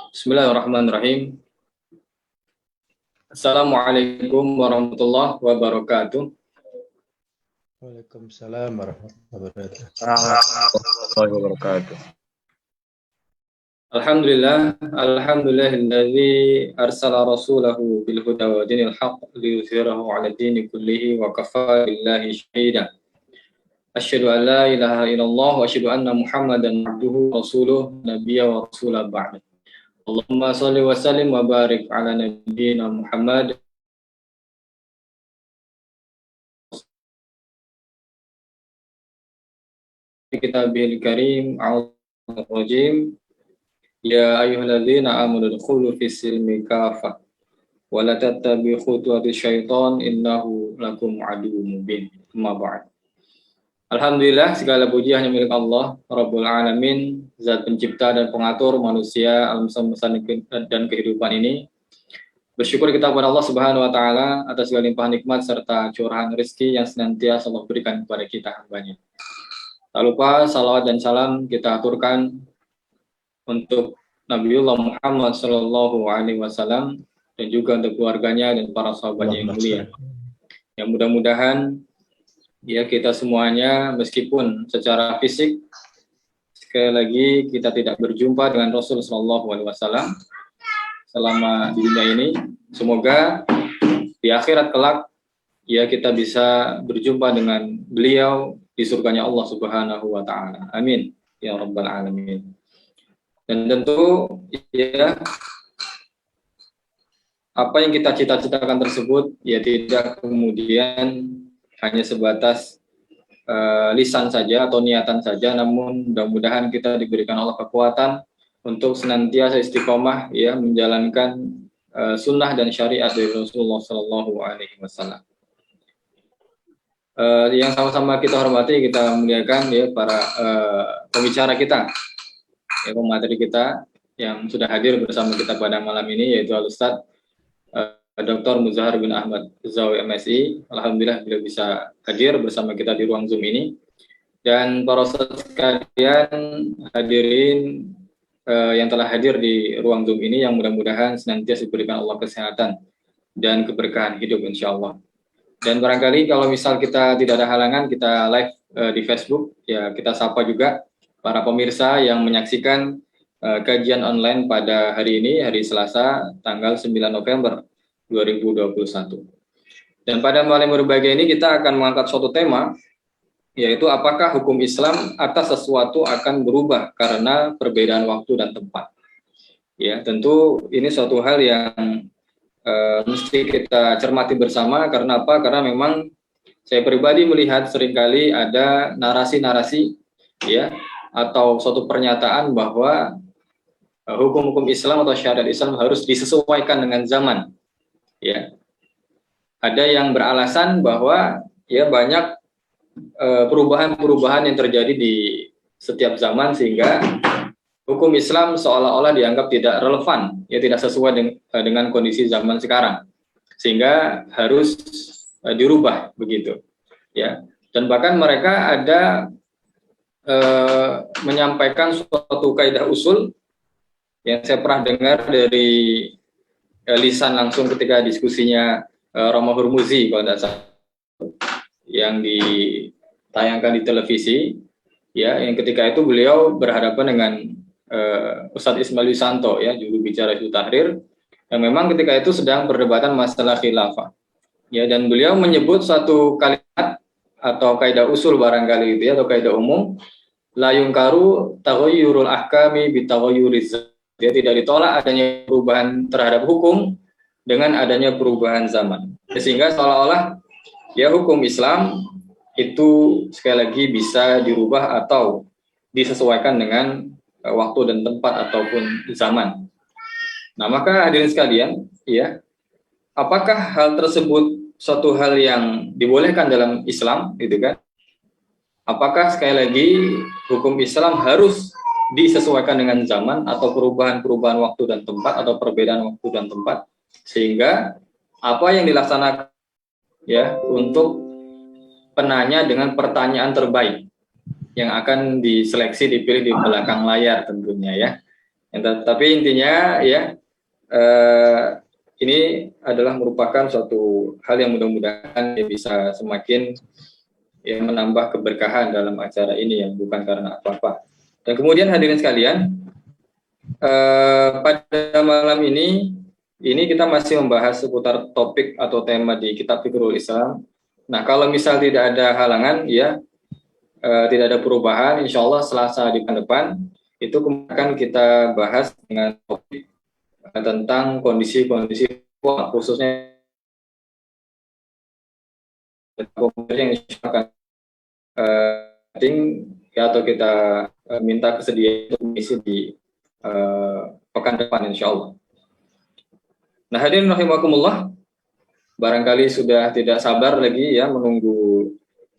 Bismillahirrahmanirrahim. Assalamualaikum warahmatullahi wabarakatuh. Waalaikumsalam warahmatullahi wabarakatuh. Alhamdulillahilladzi arsala rasulahu bil huda wa dinil haqq liyuzhirahu 'ala dini kullihi wa kafa billahi shahida. Asyhadu an la ilaha illallah wa asyhadu anna Muhammadan abduhu rasuluh nabiyya wa rasulah ba'd. Allahumma shalli wa sallim wa barik ala nabiyyina Muhammad kitabil karim a'udzu ya ayyuhalladzina amanu dkhulu fis silmi kafah wa la tattabi'u khutuwati syaiton innahu lakum aduwwum mubin. Amma ba'd. Alhamdulillah, segala puji hanya milik Allah Rabbul Alamin, zat pencipta dan pengatur manusia, alam semesta dan kehidupan ini. Bersyukur kita kepada Allah Subhanahu wa taala atas segala limpahan nikmat serta curahan rezeki yang senantiasa Allah berikan kepada kita hambanya. Tak lupa salawat dan salam kita aturkan untuk Nabiullah Muhammad sallallahu alaihi wasallam dan juga untuk keluarganya dan para sahabatnya yang mulia. Yang mudah-mudahan ya kita semuanya meskipun secara fisik sekali lagi kita tidak berjumpa dengan Rasul sallallahu alaihi wasallam selama di dunia ini, semoga di akhirat kelak ya kita bisa berjumpa dengan beliau di surganya Allah Subhanahu wa taala. Amin ya rabbal alamin. Dan tentu ya apa yang kita cita-citakan tersebut ya tidak kemudian hanya sebatas lisan saja atau niatan saja, namun mudah-mudahan kita diberikan Allah kekuatan untuk senantiasa istiqomah ya menjalankan sunnah dan syariat dari Rasulullah Sallallahu Alaihi Wasallam. Yang sama-sama kita hormati, kita muliakan ya para pembicara kita, ya pemateri kita yang sudah hadir bersama kita pada malam ini, yaitu Al-Ustadz Dr. Muzahar bin Ahmad Zawi MSI. Alhamdulillah beliau bisa hadir bersama kita di ruang Zoom ini. Dan para ustadz sekalian hadirin yang telah hadir di ruang Zoom ini, yang mudah-mudahan senantiasa diberikan Allah kesehatan dan keberkahan hidup insya-Allah. Dan barangkali kalau misal kita tidak ada halangan, kita live di Facebook, ya kita sapa juga para pemirsa yang menyaksikan kajian online pada hari ini, hari Selasa, tanggal 9 November 2021. Dan pada malam berbahagia ini kita akan mengangkat suatu tema, yaitu apakah hukum Islam atas sesuatu akan berubah karena perbedaan waktu dan tempat. Ya, tentu ini suatu hal yang mesti kita cermati bersama. Karena apa? Karena memang saya pribadi melihat seringkali ada narasi-narasi ya atau suatu pernyataan bahwa hukum-hukum Islam atau syariat Islam harus disesuaikan dengan zaman. Ya, ada yang beralasan bahwa ya banyak perubahan-perubahan yang terjadi di setiap zaman sehingga hukum Islam seolah-olah dianggap tidak relevan, ya tidak sesuai dengan kondisi zaman sekarang, sehingga harus dirubah begitu. Ya, dan bahkan mereka ada menyampaikan suatu kaidah usul yang saya pernah dengar dari lisan langsung ketika diskusinya Roma Hurmuzi kalau tidak salah, yang ditayangkan di televisi, ya, yang ketika itu beliau berhadapan dengan Ustadz Ismail Yusanto, ya, juru bicara Hizbut Tahrir, yang memang ketika itu sedang perdebatan masalah khilafah, ya, dan beliau menyebut satu kalimat atau kaidah usul barangkali itu, ya, atau kaidah umum, la yungkaru taghayyurul ahkami bi taghayyuriz. Dia tidak ditolak adanya perubahan terhadap hukum dengan adanya perubahan zaman. Sehingga seolah-olah ya hukum Islam itu sekali lagi bisa dirubah atau disesuaikan dengan waktu dan tempat ataupun zaman. Nah, maka hadirin sekalian, ya, apakah hal tersebut suatu hal yang dibolehkan dalam Islam, gitu kan? Apakah sekali lagi hukum Islam harus disesuaikan dengan zaman atau perubahan-perubahan waktu dan tempat atau perbedaan waktu dan tempat, sehingga apa yang dilaksanakan ya untuk penanya dengan pertanyaan terbaik yang akan diseleksi dipilih di belakang layar tentunya ya. Tapi intinya ya ini adalah merupakan suatu hal yang mudah-mudahan ya bisa semakin ya menambah keberkahan dalam acara ini yang bukan karena apa-apa. Dan kemudian hadirin sekalian, pada malam ini kita masih membahas seputar topik atau tema di Kitab Fiqhul Islam. Nah, kalau misal tidak ada halangan, ya tidak ada perubahan, insya Allah Selasa di depan itu akan kita bahas dengan topik tentang kondisi-kondisi khususnya yang akan ya, atau kita minta kesediaan untuk mengisi di pekan depan insya Allah. Nah, hadirin rahimakumullah, barangkali sudah tidak sabar lagi ya menunggu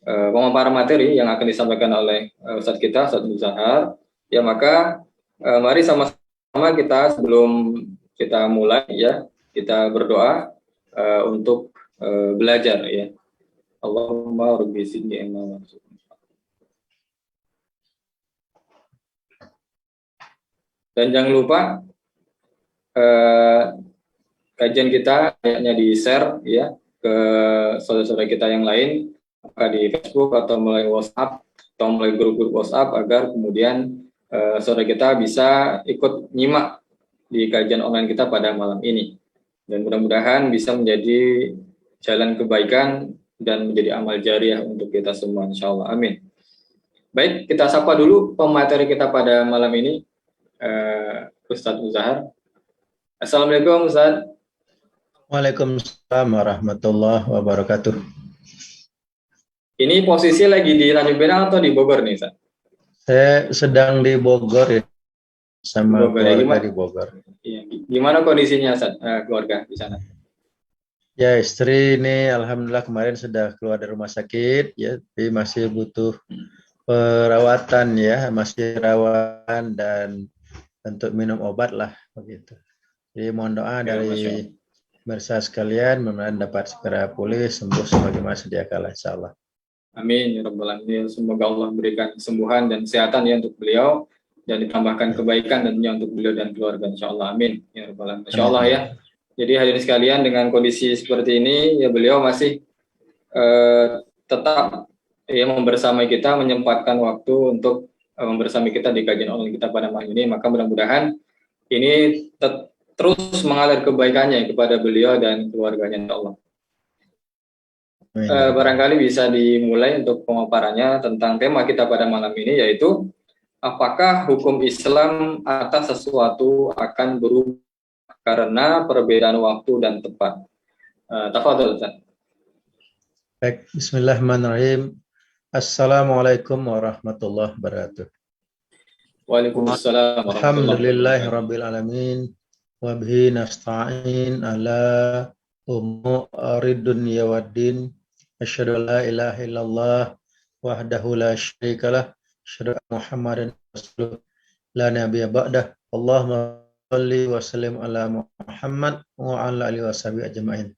pemaparan materi yang akan disampaikan oleh Ustadz kita, Ustadz Muzahar. Ya, maka mari sama-sama kita sebelum kita mulai ya, kita berdoa untuk belajar ya. Allahumma rabbi zidni ilma. Dan jangan lupa kajian kita kayaknya di-share ya ke saudara-saudara kita yang lain, apakah di Facebook atau melalui WhatsApp atau melalui grup-grup WhatsApp, agar kemudian saudara kita bisa ikut nyimak di kajian online kita pada malam ini. Dan mudah-mudahan bisa menjadi jalan kebaikan dan menjadi amal jariah untuk kita semua, insya Allah. Amin. Baik, kita sapa dulu pemateri kita pada malam ini, Ustadz Muzahar. Assalamualaikum Ustadz. Waalaikumsalam warahmatullahi wabarakatuh. Ini posisi lagi di Tanjung Pinang atau di Bogor nih, Ustadz? Saya sedang di Bogor ya, sama Bogor, keluarga di Bogor. Iya, gimana kondisinya Ustadz, keluarga di sana? Ya, istri ini alhamdulillah kemarin sudah keluar dari rumah sakit ya, tapi masih butuh perawatan ya, masih rawatan dan untuk minum obat lah begitu. Jadi mohon doa Ya, dari pemirsa sekalian, mudah-mudahan dapat segera pulih, sembuh sebagaimana sedia kala, insyaallah. Amin ya rabbal alamin. Semoga Allah berikan kesembuhan dan kesehatan ya untuk beliau, dan ditambahkan kebaikan tentunya untuk beliau dan keluarga, insyaallah. Amin ya rabbal alamin. Insyaallah ya. Jadi hadirin sekalian, dengan kondisi seperti ini ya beliau masih tetap ya membersamai kita, menyempatkan waktu untuk membersamai kita di kajian online kita pada malam ini. Maka mudah-mudahan ini terus mengalir kebaikannya kepada beliau dan keluarganya, insyaallah. Barangkali bisa dimulai untuk pemaparannya tentang tema kita pada malam ini, yaitu apakah hukum Islam atas sesuatu akan berubah karena perbedaan waktu dan tempat. Tafadhol Ustaz. Baik, bismillahirrahmanirrahim. Assalamualaikum warahmatullahi wabarakatuh. Waalaikumsalam warahmatullahi wabarakatuh. Alhamdulillahirabbil alamin wa bihi nasta'in ala umuri dunya waddin. Asyhadu an la ilaha illallah wahdahu la syarikalah, asyhadu anna Muhammadan rasulullah la nabiyya ba'dah. Allahumma shalli wa sallim ala Muhammad wa ala alihi washabihi ajmain.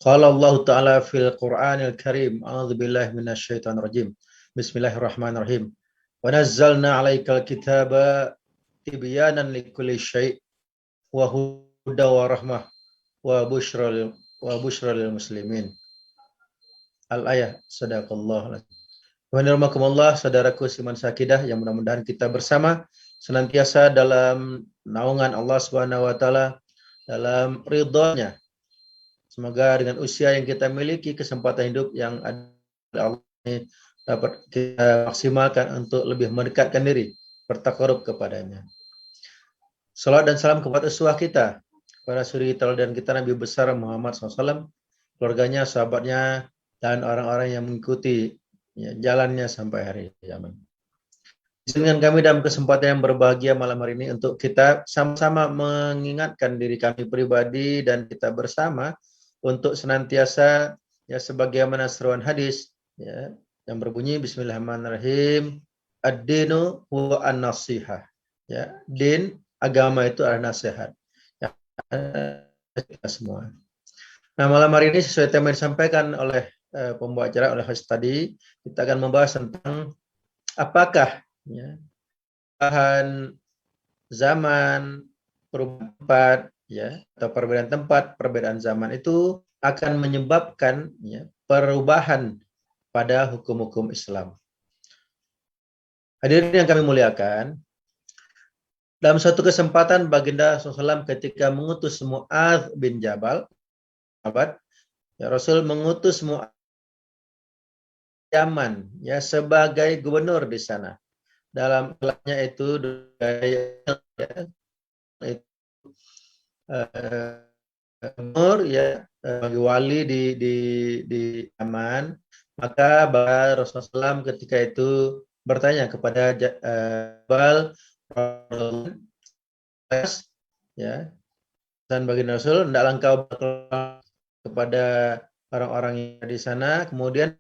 Qala Allah Ta'ala fil Qur'anil Karim, a'udzu billahi minasyaitonir rajim. Bismillahirrahmanirrahim. Wa nazzalna 'alaikal kitaba tibyanan likulli syai' wa huda wa rahmah wa busyra lil muslimin. Al-ayah, sadaqallahu. Bismillahirrahmanirrahim. Saudaraku Siman Sakidah, yang mudah-mudahan kita bersama senantiasa dalam naungan Allah Subhanahu wa taala, dalam ridhonya. Semoga dengan usia yang kita miliki, kesempatan hidup yang ada Allah ini dapat kita maksimalkan untuk lebih mendekatkan diri, bertakarub kepadanya. Salawat dan salam kepada uswah kita, para suri teladan kita Nabi besar Muhammad SAW, keluarganya, sahabatnya, dan orang-orang yang mengikuti ya, jalannya sampai hari kiamat. Dengan kami dalam kesempatan yang berbahagia malam hari ini untuk kita sama-sama mengingatkan diri kami pribadi dan kita bersama untuk senantiasa ya sebagaimana seruan hadis ya yang berbunyi bismillahirrahmanirrahim, ad-dinu huwa an-nasihah. Ya, din agama itu adalah nasihat. Ya, kita semua. Nah, malam hari ini sesuai tema yang disampaikan oleh pembawa acara, oleh host tadi, kita akan membahas tentang apakah ya, bahan zaman, perubahan tempat, ya, atau perbedaan tempat, perbedaan zaman itu akan menyebabkan ya, perubahan pada hukum-hukum Islam. Hadirin yang kami muliakan, dalam suatu kesempatan baginda SAW ketika mengutus Mu'adz bin Jabal, sahabat, ya, Rasul mengutus Mu'adz Yaman ya sebagai gubernur di sana. Dalam kelasnya itu gubernur ya bagi wali di Yaman. Maka Rasulullah SAW ketika itu bertanya kepada Jabal ya, dan bagi Rasul hendaklah engkau kepada orang-orang yang di sana. Kemudian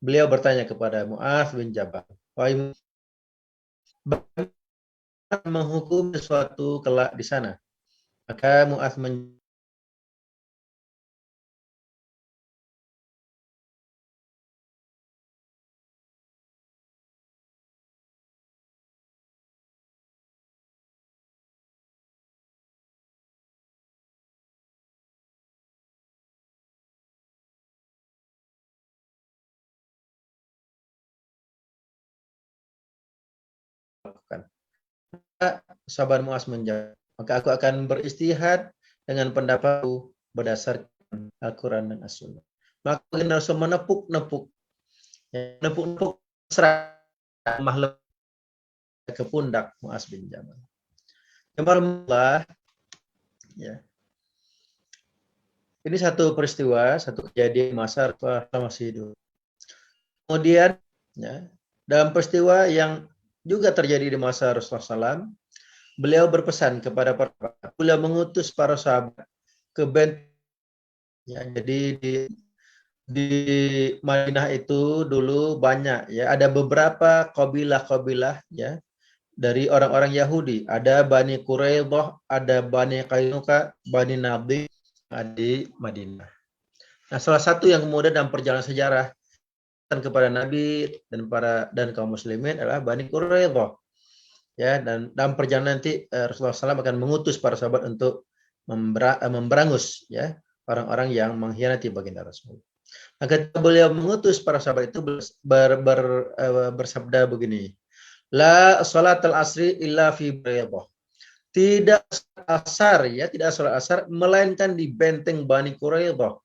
beliau bertanya kepada Mu'adz bin Jabal, wahai bagaimana menghukum sesuatu kelak di sana? Maka Mu'adz menjawabkan. Sahabat Mu'adz menjawab, maka aku akan beristihad dengan pendapatku berdasarkan Al-Quran dan As-Sunnah. Maka Rasul menepuk-nepuk serah ke pundak Mu'adz bin Jabal. Alhamdulillah, ya. Ini satu peristiwa, satu kejadian masa Rasulullah masih hidup. Kemudian, ya, dalam peristiwa yang juga terjadi di masa Rasulullah SAW, beliau berpesan kepada para sahabat. Beliau mengutus para sahabat ke benteng. Ya, jadi di Madinah itu dulu banyak ya, ada beberapa kabilah-kabilah ya dari orang-orang Yahudi. Ada Bani Quraidah, ada Bani Qainuqa, Bani Nadir di Madinah. Nah, salah satu yang kemudian dalam perjalanan sejarah kepada Nabi dan kaum muslimin adalah Bani Quraidah. Ya, dan dalam perjalanan nanti Rasulullah SAW akan mengutus para sahabat untuk memberangus ya orang-orang yang mengkhianati baginda Rasul. Nah, ketika beliau mengutus para sahabat itu bersabda begini, la salatul asri illa fi Quraidah. Tidak asar ya, tidak salat asar melainkan di benteng Bani Quraidah.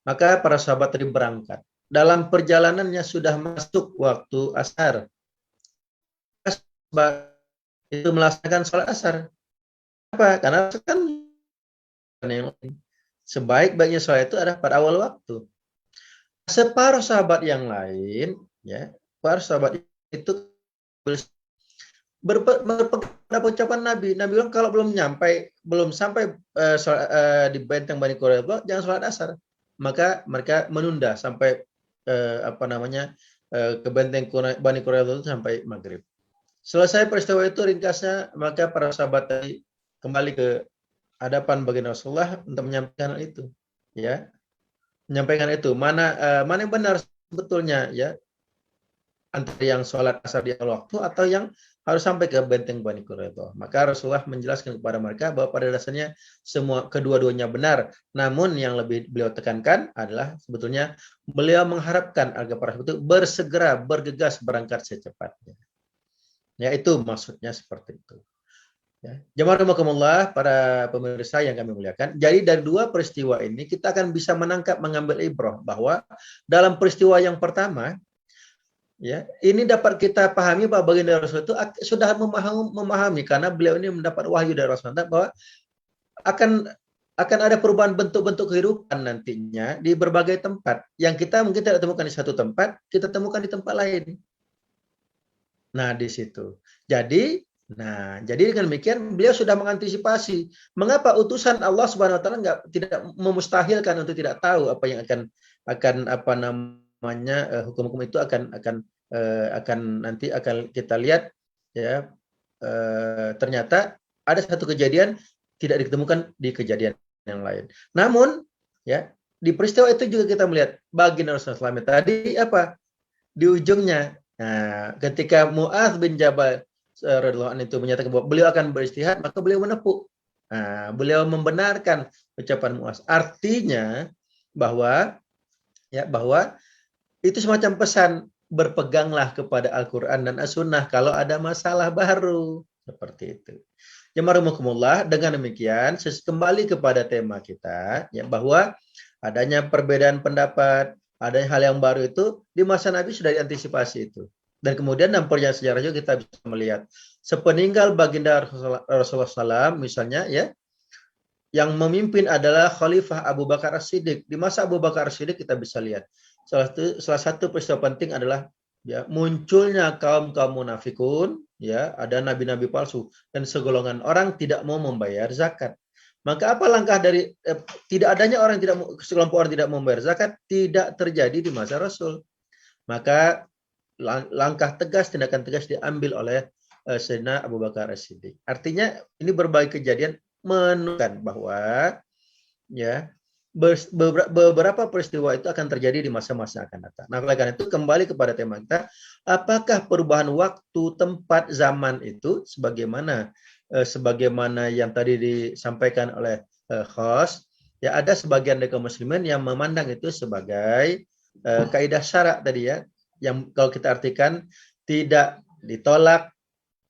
Maka para sahabat tadi berangkat. Dalam perjalanannya sudah masuk waktu asar. Itu melaksanakan sholat asar. Apa? Karena kan yang sebaik-baiknya sholat itu adalah pada awal waktu. Separuh sahabat yang lain, ya, para sahabat itu berpegang pada ucapan Nabi. Nabi bilang kalau belum sampai di benteng Bani Quraidah jangan sholat asar. Maka mereka menunda sampai ke benteng Bani Quraidah itu sampai maghrib. Selesai peristiwa itu ringkasnya, maka para sahabat tadi kembali ke hadapan baginda Rasulullah untuk menyampaikan hal itu, ya, menyampaikan itu mana yang benar sebetulnya, ya, antara yang sholat asar di awal waktu atau yang harus sampai ke benteng Bani Quraidah. Maka Rasulullah menjelaskan kepada mereka bahwa pada dasarnya kedua-duanya benar. Namun yang lebih beliau tekankan adalah sebetulnya beliau mengharapkan agar para sahabat itu bersegera bergegas berangkat secepatnya. Ya, itu maksudnya seperti itu. Ya. Jamaah rahimakumullah, para pemirsa yang kami muliakan. Jadi dari dua peristiwa ini kita akan bisa mengambil ibrah bahwa dalam peristiwa yang pertama, ya, ini dapat kita pahami bahwa baginda Rasul itu sudah memahami karena beliau ini mendapat wahyu dari Rasulullah bahwa akan ada perubahan bentuk-bentuk kehidupan nantinya di berbagai tempat yang kita mungkin tidak temukan di satu tempat, kita temukan di tempat lain. Nah, di situ. Jadi dengan demikian beliau sudah mengantisipasi. Mengapa utusan Allah Subhanahu wa taala tidak memustahilkan untuk tidak tahu apa yang akan hukum-hukum itu akan nanti akan kita lihat, ya. Ternyata ada satu kejadian tidak ditemukan di kejadian yang lain. Namun, ya, di peristiwa itu juga kita melihat baginda Rasulullah SAW tadi apa? Di ujungnya. Nah, ketika Mu'adz bin Jabal radhiyallahu anhu itu menyatakan bahwa beliau akan berijtihad, maka beliau menepuk. Nah, beliau membenarkan ucapan Muaz. Artinya bahwa bahwa itu semacam pesan, berpeganglah kepada Al-Qur'an dan As-Sunnah kalau ada masalah baru. Seperti itu. Jamaah dengan demikian kembali kepada tema kita bahwa adanya perbedaan pendapat, adanya hal yang baru itu di masa Nabi sudah diantisipasi itu. Dan kemudian dalam perjalanan sejarah juga kita bisa melihat sepeninggal baginda Rasulullah SAW misalnya yang memimpin adalah Khalifah Abu Bakar As-Siddiq. Di masa Abu Bakar As-Siddiq kita bisa lihat salah satu peristiwa penting adalah munculnya kaum munafikun, ada nabi-nabi palsu dan segolongan orang tidak mau membayar zakat. Maka apa langkah dari tidak adanya sekelompok orang tidak mau membayar zakat tidak terjadi di masa Rasul. Maka langkah tegas, tindakan tegas diambil oleh Sayyidina Abu Bakar As-Siddiq. Artinya ini berbagai kejadian menunjukkan bahwa beberapa peristiwa itu akan terjadi di masa-masa yang akan datang. Nah, oleh karena itu kembali kepada tema kita, apakah perubahan waktu, tempat, zaman itu sebagaimana yang tadi disampaikan oleh host, ada sebagian dari kaum muslimin yang memandang itu sebagai kaidah syara tadi yang kalau kita artikan tidak ditolak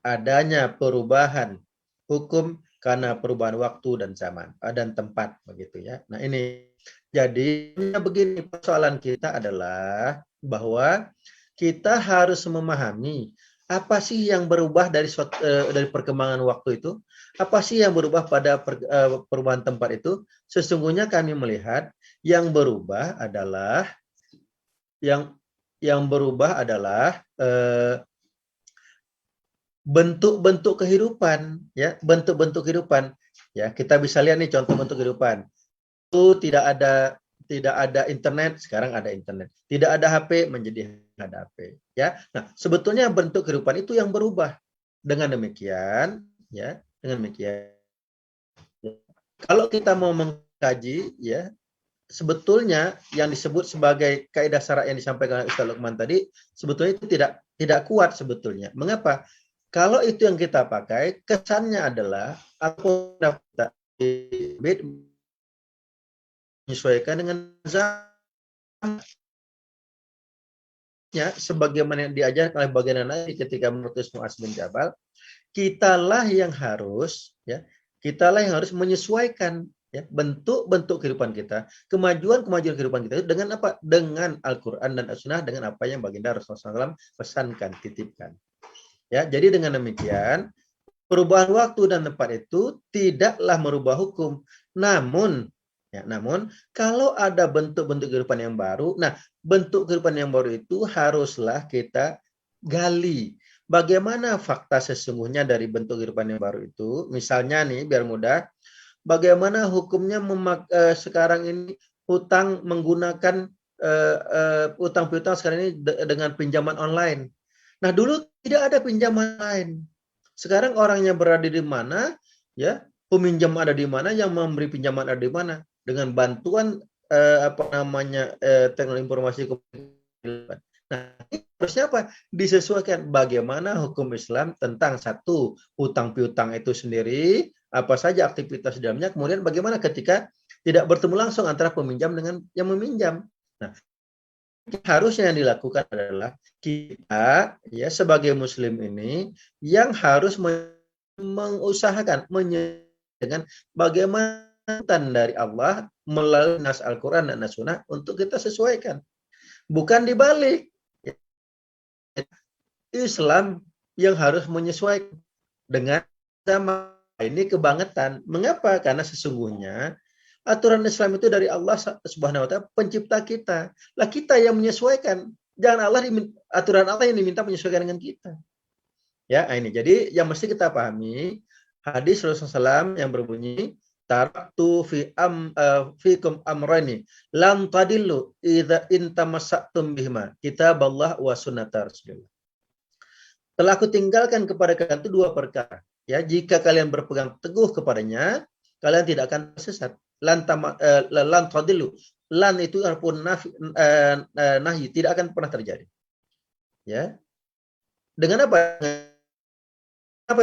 adanya perubahan hukum karena perubahan waktu dan zaman dan tempat begitu Nah, ini jadi begini, persoalan kita adalah bahwa kita harus memahami apa sih yang berubah dari perkembangan waktu itu? Apa sih yang berubah pada perubahan tempat itu? Sesungguhnya kami melihat yang berubah adalah bentuk-bentuk kehidupan, bentuk-bentuk kehidupan. Kita bisa lihat nih contoh bentuk kehidupan. Itu tidak ada internet, sekarang ada internet. Tidak ada HP menjadi ada HP, Nah, sebetulnya bentuk kehidupan itu yang berubah. Dengan demikian, kalau kita mau mengkaji, sebetulnya yang disebut sebagai kaidah syara yang disampaikan oleh Ustaz Lukman tadi, sebetulnya itu tidak kuat sebetulnya. Mengapa? Kalau itu yang kita pakai, kesannya adalah aku dapat menyesuaikan dengan zaman. Sebagaimana yang diajarkan oleh baginda Nabi ketika mengutus Muaz bin Jabal, kitalah yang harus menyesuaikan bentuk-bentuk kehidupan kita, kemajuan kehidupan kita itu dengan apa? Dengan Al-Qur'an dan As-Sunnah, dengan apa yang baginda Rasulullah SAW pesankan, titipkan. Jadi dengan demikian perubahan waktu dan tempat itu tidaklah merubah hukum. Namun kalau ada bentuk-bentuk kehidupan yang baru, bentuk kehidupan yang baru itu haruslah kita gali. Bagaimana fakta sesungguhnya dari bentuk kehidupan yang baru itu? Misalnya nih, biar mudah, bagaimana hukumnya sekarang ini hutang menggunakan utang piutang sekarang ini dengan pinjaman online. Nah, dulu tidak ada pinjaman lain. Sekarang orangnya berada di mana, peminjam ada di mana, yang memberi pinjaman ada di mana, dengan bantuan teknologi informasi komunikasi. Nah, ini harusnya apa? Disesuaikan bagaimana hukum Islam tentang satu hutang piutang itu sendiri, apa saja aktivitas di dalamnya, kemudian bagaimana ketika tidak bertemu langsung antara peminjam dengan yang meminjam. Nah, harusnya yang dilakukan adalah kita sebagai muslim ini yang harus mengusahakan dengan bagaimana dari Allah melalui nas Al-Qur'an dan As-Sunnah untuk kita sesuaikan. Bukan dibalik. Islam yang harus menyesuaikan dengan zaman ini kebangetan. Mengapa? Karena sesungguhnya aturan Islam itu dari Allah Subhanahu wa taala, pencipta kita. Lah kita yang menyesuaikan. Jangan aturan Allah yang diminta menyesuaikan dengan kita. Ini. Jadi yang mesti kita pahami hadis Rasulullah SAW yang berbunyi taraktu fikum amrani lam tadillu idza intamassaktum bihima kitaballah wa sunnata Rasulillah. Telah aku tinggalkan kepada kalian itu dua perkara. Jika kalian berpegang teguh kepadanya, kalian tidak akan tersesat. Lan tadillu. Lan itu pun nahi, tidak akan pernah terjadi. Dengan apa? Apa?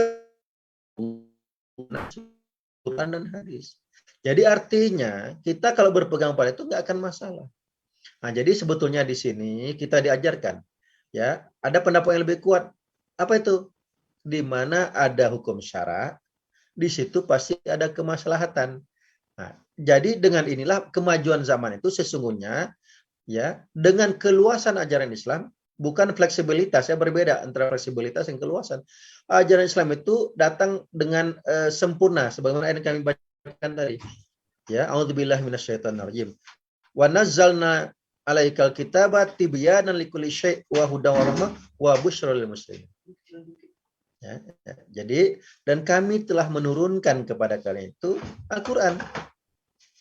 Quran dan hadis. Jadi artinya kita kalau berpegang pada itu nggak akan masalah. Nah, jadi sebetulnya di sini kita diajarkan, ya, ada pendapat yang lebih kuat. Apa itu? Di mana ada hukum syara, di situ pasti ada kemaslahatan. Nah, jadi dengan inilah kemajuan zaman itu sesungguhnya, ya, dengan keluasan ajaran Islam, bukan fleksibilitas, ya, berbeda antara fleksibilitas dan keluasan. Ajaran Islam itu datang dengan sempurna sebagaimana yang kami bacakan tadi. Ya, auzubillahi minasyaitonirrajim. Wa nazzalna alaikal kitaba tibyanan likulli syai' wa hudan wa rahmah wa busyra lil muslimin. Ya, ya. Jadi dan kami telah menurunkan kepada kalian itu Al-Qur'an,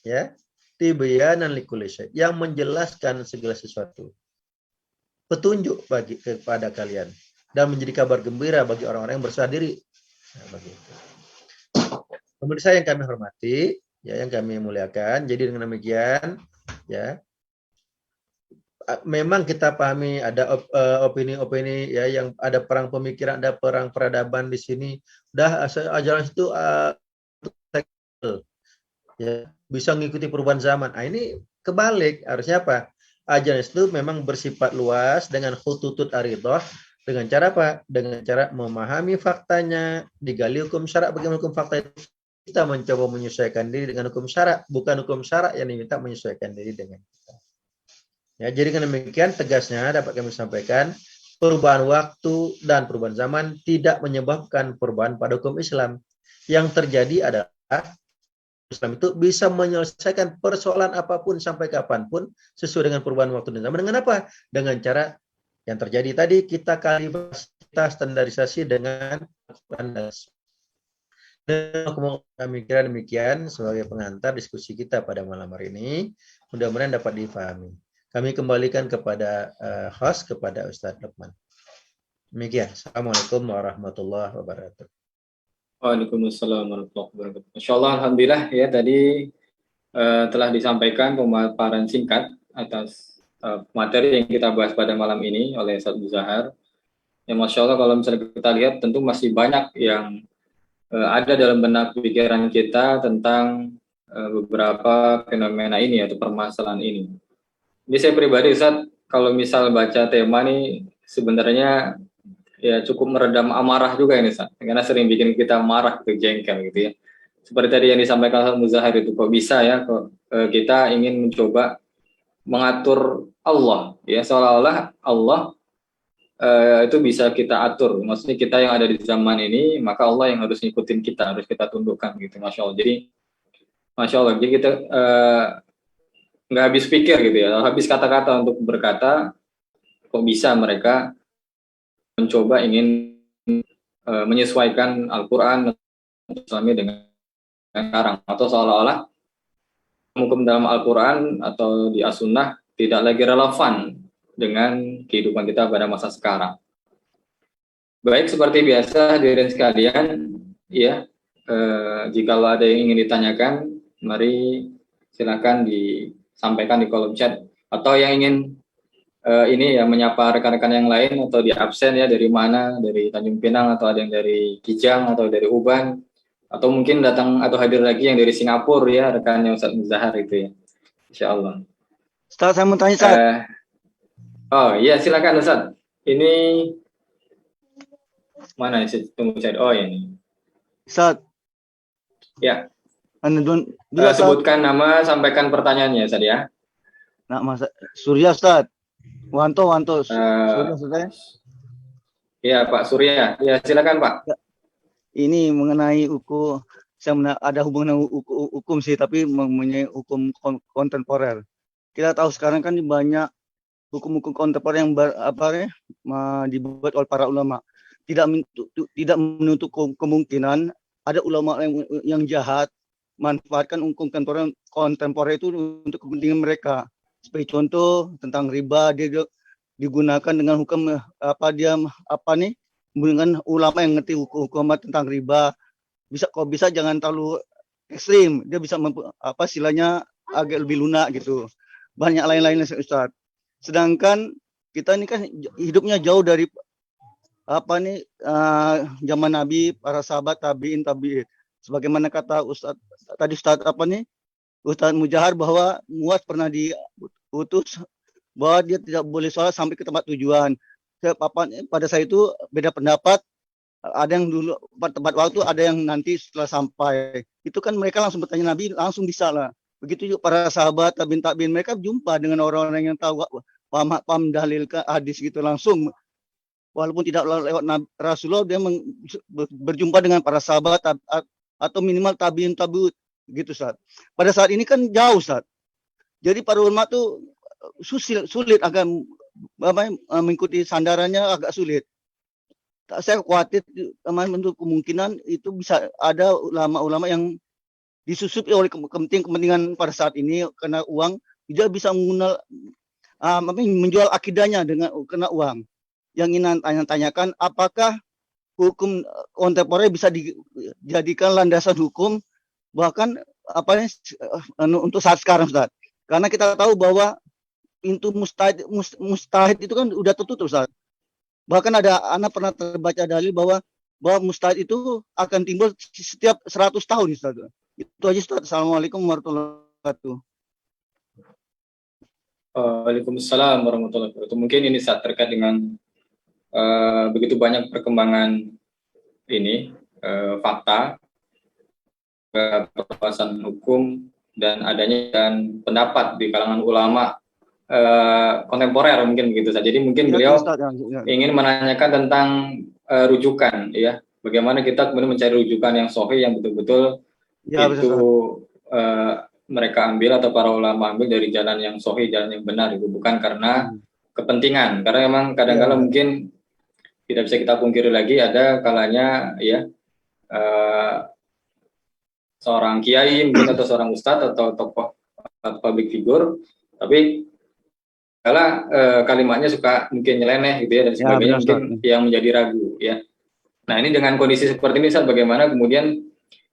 ya, tibyanan likulli syai', yang menjelaskan segala sesuatu, petunjuk bagi kepada kalian dan menjadi kabar gembira bagi orang-orang yang berserah diri. Nah, begitu. Pemirsa yang kami hormati, ya, yang kami muliakan, jadi dengan demikian, ya, memang kita pahami ada opini-opini, ya, yang ada perang pemikiran, ada perang peradaban di sini. Dah ajaran itu ya, bisa mengikuti perubahan zaman. Nah, ini kebalik, harusnya apa? Ajaran itu memang bersifat luas dengan khututut aridah, dengan cara apa? Dengan cara memahami faktanya, digali hukum syarak, bagaimana hukum fakta itu. Kita mencoba menyesuaikan diri dengan hukum syarak, bukan hukum syarak yang diminta menyesuaikan diri dengan kita. Ya, jadi dengan demikian tegasnya dapat kami sampaikan, perubahan waktu dan perubahan zaman tidak menyebabkan perubahan pada hukum Islam. Yang terjadi adalah Islam itu bisa menyelesaikan persoalan apapun sampai kapanpun sesuai dengan perubahan waktu dan zaman. Dengan apa? Dengan cara yang terjadi tadi, kita kalibrasi, kita standarisasi dengan Al-Quran. Kami kira demikian sebagai pengantar diskusi kita pada malam hari ini. Mudah-mudahan dapat difahami. Kami kembalikan kepada host, kepada Ustadz Lukman. Demikian. Assalamualaikum warahmatullahi wabarakatuh. Waalaikumsalam warahmatullahi wabarakatuh. Insyaallah, alhamdulillah, ya, tadi telah disampaikan pemaparan singkat atas materi yang kita bahas pada malam ini oleh Ustadz Muzahar. Ya, Masya Allah, kalau misalnya kita lihat tentu masih banyak yang ada dalam benak pikiran kita tentang beberapa fenomena ini atau permasalahan ini. Ini saya pribadi, Ustaz, kalau misal baca tema ini sebenarnya ya cukup meredam amarah juga ini, Ustaz, karena sering bikin kita marah, gitu, jengkel gitu ya. Seperti tadi yang disampaikan Ustaz Muzahir itu, kok bisa ya, kok kita ingin mencoba mengatur Allah, ya, seolah-olah Allah itu bisa kita atur. Maksudnya kita yang ada di zaman ini, maka Allah yang harus ngikutin kita, harus kita tundukkan gitu. Masya Allah. Jadi Masya Allah, jadi kita nggak habis pikir gitu ya, habis kata-kata untuk berkata, kok bisa mereka mencoba ingin menyesuaikan Al-Quran Islami dengan sekarang, atau seolah-olah hukum dalam Al-Quran atau di As-Sunnah tidak lagi relevan dengan kehidupan kita pada masa sekarang. Baik, seperti biasa hadirin sekalian, ya, jika ada yang ingin ditanyakan, mari silakan disampaikan di kolom chat, atau yang ingin ini ya menyapa rekan-rekan yang lain atau di absen, ya, dari mana, dari Tanjung Pinang atau ada yang dari Kijang atau dari Uban, atau mungkin datang atau hadir lagi yang dari Singapura, ya, rekannya Ustadz Muzahar itu, ya, Insya Allah. Ustaz, saya mau tanya, Ustaz. Oh iya, silakan Ustaz. Ini mana sih? Tunggu saya. Oh ini. Ustaz. Ya. Bila sebutkan nama, sampaikan pertanyaannya, Ustaz, ya. Nah, Mas Surya, Ustaz. Wanto. Surya, Ustaz. Ya, Pak Surya. Ya, silakan, Pak. Ini mengenai saya ada hubungan hukum sih, tapi mempunyai hukum kontemporer. Kita tahu sekarang kan banyak hukum-hukum kontemporer yang dibuat oleh para ulama. Tidak menutup kemungkinan ada ulama yang jahat manfaatkan hukum kontemporer itu untuk kepentingan mereka. Sebagai contoh tentang riba, dia digunakan dengan hukum dengan ulama yang ngerti hukum tentang riba. Bisa jangan terlalu ekstrim. Dia bisa istilahnya agak lebih lunak gitu. Banyak lain-lainnya, Ustaz. Sedangkan kita ini kan hidupnya jauh dari zaman Nabi, para sahabat, tabiin. Sebagaimana kata Ustaz Ustaz Mujahar, bahwa Muaz pernah diutus bahwa dia tidak boleh sholat sampai ke tempat tujuan. Pada saat itu beda pendapat. Ada yang dulu tempat waktu, ada yang nanti setelah sampai. Itu kan mereka langsung bertanya Nabi, langsung bisa lah. Begitu juga para sahabat, tabiin, mereka jumpa dengan orang-orang yang tahu paham dalil hadis gitu langsung. Walaupun tidak lewat Rasulullah, dia berjumpa dengan para sahabat atau minimal tabiin gitu, Ustaz. Pada saat ini kan jauh, Ustaz. Jadi para ulama tuh sulit agak mengikuti sandarannya, agak sulit. Saya khawatir untuk kemungkinan itu bisa ada ulama-ulama yang disusupi oleh kepentingan pada saat ini karena uang, dia bisa menjual akidahnya dengan kena uang. Yang ingin tanyakan, apakah hukum kontemporer bisa dijadikan landasan hukum bahkan untuk saat sekarang, Ustaz? Karena kita tahu bahwa pintu mustahid itu kan udah tertutup, Ustaz. Bahkan anak pernah terbaca dalil bahwa mustahid itu akan timbul setiap 100 tahun, Ustaz. Itu aja, Ustaz. Assalamualaikum warahmatullahi wabarakatuh. Waalaikumsalam warahmatullahi wabarakatuh. Mungkin ini saat terkait dengan begitu banyak perkembangan ini fakta, perluasan hukum dan adanya pendapat di kalangan ulama kontemporer mungkin begitu saja. Jadi mungkin beliau ingin menanyakan tentang rujukan, ya, bagaimana kita kemudian mencari rujukan yang sahih yang betul-betul mereka ambil atau para ulama ambil dari jalan yang sahih, jalan yang benar, itu bukan karena kepentingan. Karena memang kadang-kadang mungkin tidak bisa kita pungkiri lagi ada kalanya ya seorang kiai mungkin atau seorang ustadz atau tokoh atau public figure, tapi kalau kalimatnya suka mungkin nyeleneh gitu ya dan sebagainya, mungkin yang menjadi ragu ya. Nah, ini dengan kondisi seperti ini, Ustaz, bagaimana kemudian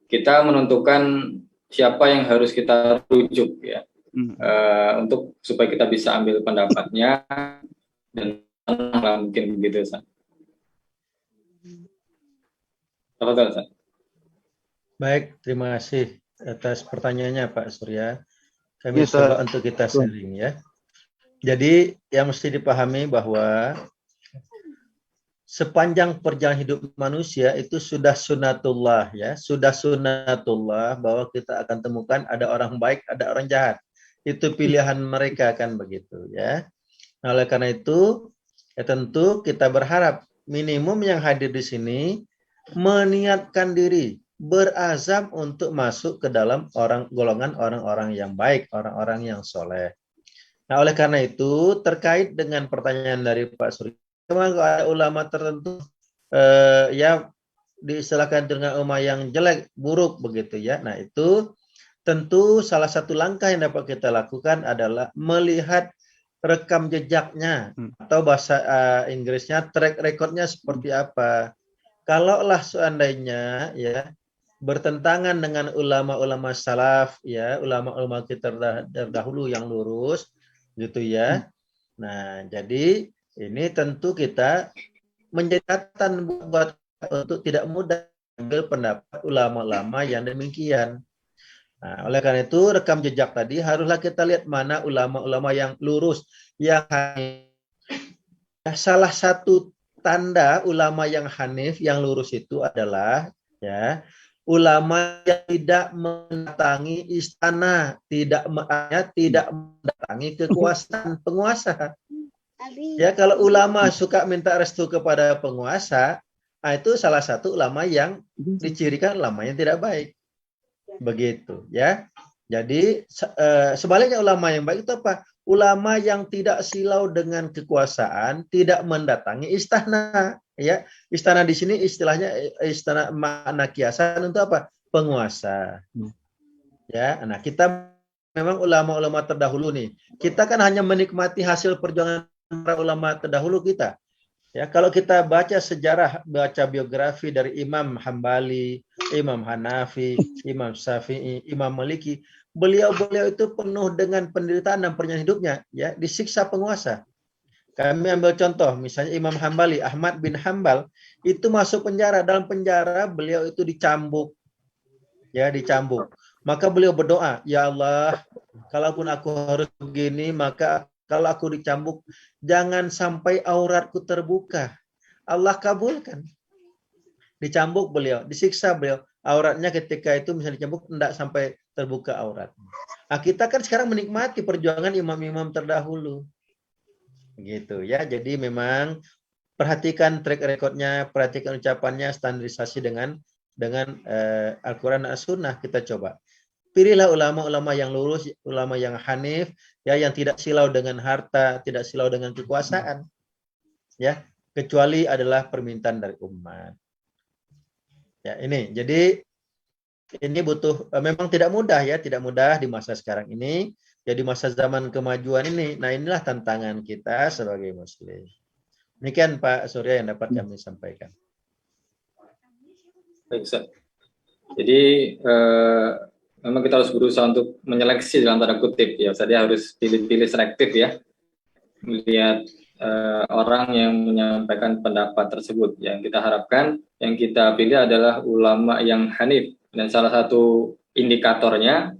kita menentukan siapa yang harus kita rujuk ya untuk supaya kita bisa ambil pendapatnya dan mungkin begitu, Ustaz. Baik, terima kasih atas pertanyaannya Pak Surya. Kami coba untuk kita sharing ya. Jadi yang mesti dipahami bahwa sepanjang perjalanan hidup manusia itu sudah sunatullah ya, sudah sunatullah bahwa kita akan temukan ada orang baik, ada orang jahat. Itu pilihan mereka kan begitu ya. Nah, oleh karena itu ya tentu kita berharap minimum yang hadir di sini meniatkan diri, berazam untuk masuk ke dalam golongan orang-orang yang baik, orang-orang yang soleh. Nah, oleh karena itu terkait dengan pertanyaan dari Pak Surya, memang ada ulama tertentu ya diistilahkan dengan ulama yang jelek, buruk begitu ya. Nah, itu tentu salah satu langkah yang dapat kita lakukan adalah melihat rekam jejaknya atau bahasa Inggrisnya track recordnya seperti apa. Kalaulah seandainya ya bertentangan dengan ulama-ulama salaf ya, ulama-ulama kita terdahulu yang lurus gitu ya. Nah, jadi ini tentu kita menjadi catatan buat untuk tidak mudah ambil pendapat ulama-ulama yang demikian. Nah, oleh karena itu rekam jejak tadi haruslah kita lihat mana ulama-ulama yang lurus, yang salah satu tanda ulama yang hanif, yang lurus itu adalah ya ulama yang tidak mendatangi istana, tidak mendatangi kekuasaan penguasa. Ya, kalau ulama suka minta restu kepada penguasa, nah itu salah satu ulama yang dicirikan ulama yang tidak baik. Begitu ya. Jadi sebaliknya ulama yang baik itu apa? Ulama yang tidak silau dengan kekuasaan, tidak mendatangi istana, ya. Istana di sini istilahnya istana makna kiasan untuk apa? Penguasa. Ya, nah kita memang ulama-ulama terdahulu nih. Kita kan hanya menikmati hasil perjuangan para ulama terdahulu kita. Ya, kalau kita baca sejarah, baca biografi dari Imam Hambali, Imam Hanafi, Imam Syafi'i, Imam Maliki, beliau itu penuh dengan penderitaan dan perjalanan hidupnya, ya, disiksa penguasa. Kami ambil contoh, misalnya Imam Hambali, Ahmad bin Hambal, itu masuk penjara. Dalam penjara beliau itu dicambuk. Ya, dicambuk. Maka beliau berdoa, ya Allah, kalaupun aku harus begini, maka kalau aku dicambuk, jangan sampai auratku terbuka. Allah kabulkan. Dicambuk beliau, disiksa beliau. Auratnya ketika itu misalnya dicambuk, tidak sampai terbuka aurat. Nah, kita kan sekarang menikmati perjuangan imam-imam terdahulu. Gitu ya. Jadi memang perhatikan track recordnya, perhatikan ucapannya, standarisasi dengan Al-Quran dan As-Sunnah. Kita coba. Pilihlah ulama-ulama yang lurus, ulama yang hanif, ya, yang tidak silau dengan harta, tidak silau dengan kekuasaan. Ya, kecuali adalah permintaan dari umat. Ya, ini. Jadi ini butuh memang tidak mudah ya, tidak mudah di masa sekarang ini. Jadi masa zaman kemajuan ini. Nah, inilah tantangan kita sebagai muslim. Demikian Pak Surya yang dapat kami sampaikan. Baik, Ustaz. Jadi memang kita harus berusaha untuk menyeleksi dalam tanda kutip ya. Ustaz, dia harus pilih-pilih selektif ya. Melihat orang yang menyampaikan pendapat tersebut. Yang kita harapkan, yang kita pilih adalah ulama yang hanif. Dan salah satu indikatornya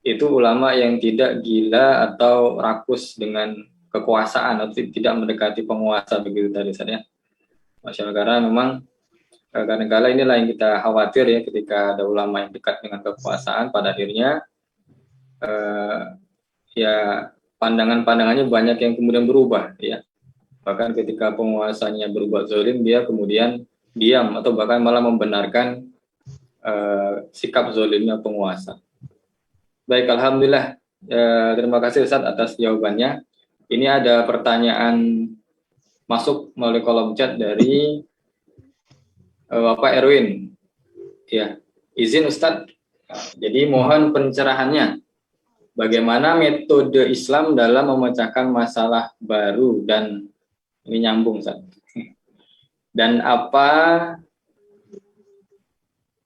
itu ulama yang tidak gila atau rakus dengan kekuasaan atau tidak mendekati penguasa, begitu tadi saya. Masya Allah, karena memang kadang-kala inilah yang kita khawatir ya, ketika ada ulama yang dekat dengan kekuasaan, pada akhirnya ya pandangan-pandangannya banyak yang kemudian berubah ya. Bahkan ketika penguasanya berbuat zalim, dia kemudian diam atau bahkan malah membenarkan sikap zalimnya penguasa. Baik, alhamdulillah. Terima kasih Ustaz atas jawabannya. Ini ada pertanyaan masuk melalui kolom chat dari Bapak Erwin. Ya, izin Ustaz. Jadi mohon pencerahannya. Bagaimana metode Islam dalam memecahkan masalah baru, dan ini nyambung Ustaz.